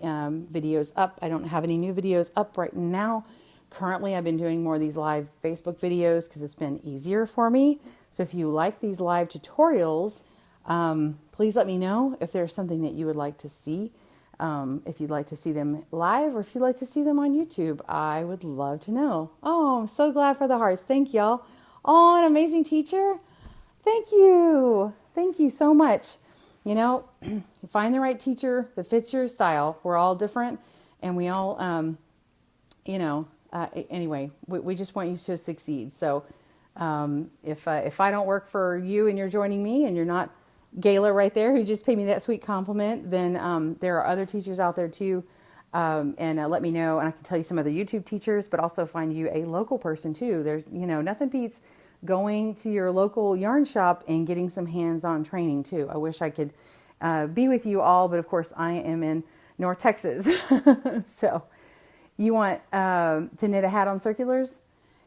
videos up. I don't have any new videos up right now. Currently, I've been doing more of these live Facebook videos because it's been easier for me. So if you like these live tutorials, please let me know if there's something that you would like to see. If you'd like to see them live or if you'd like to see them on YouTube, I would love to know. Oh, I'm so glad for the hearts. Thank y'all. Oh, an amazing teacher. Thank you. Thank you so much. You know, you find the right teacher that fits your style. We're all different and we all, anyway, we just want you to succeed. So if I don't work for you and you're joining me and you're not Gayla right there who just paid me that sweet compliment, then there are other teachers out there too. And let me know, and I can tell you some other YouTube teachers, but also find you a local person too. There's, nothing beats going to your local yarn shop and getting some hands-on training too. I wish I could be with you all, but of course I am in North Texas. So you want to knit a hat on circulars?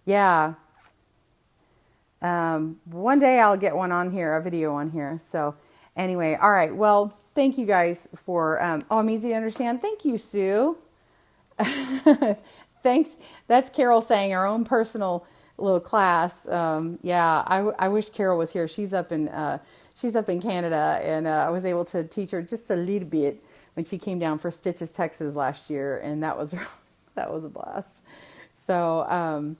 Yeah. One day I'll get one on here, a video on here. So anyway, all right. Well, thank you guys for, I'm easy to understand. Thank you, Sue. Thanks. That's Carol saying our own personal little class. Yeah, I wish Carol was here. She's up in Canada, and I was able to teach her just a little bit when she came down for Stitches, Texas last year, and that was a blast. So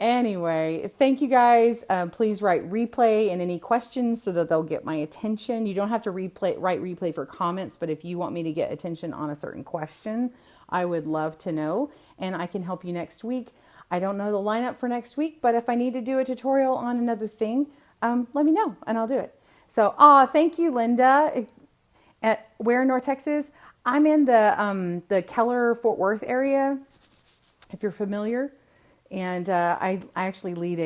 anyway, thank you guys. Please write replay and any questions so that they'll get my attention. You don't have to write replay for comments, but if you want me to get attention on a certain question, I would love to know, and I can help you next week. I don't know the lineup for next week, but if I need to do a tutorial on another thing, let me know and I'll do it. So, thank you, Linda. Where in North Texas? I'm in the Keller, Fort Worth area, if you're familiar. And I actually lead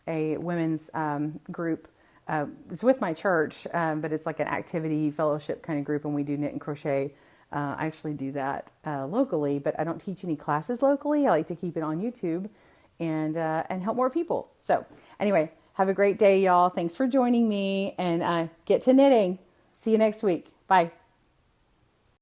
a women's group. It's with my church, but it's like an activity fellowship kind of group, and we do knit and crochet. I actually do that locally, but I don't teach any classes locally. I like to keep it on YouTube and help more people. So anyway, have a great day, y'all. Thanks for joining me, and get to knitting. See you next week. Bye.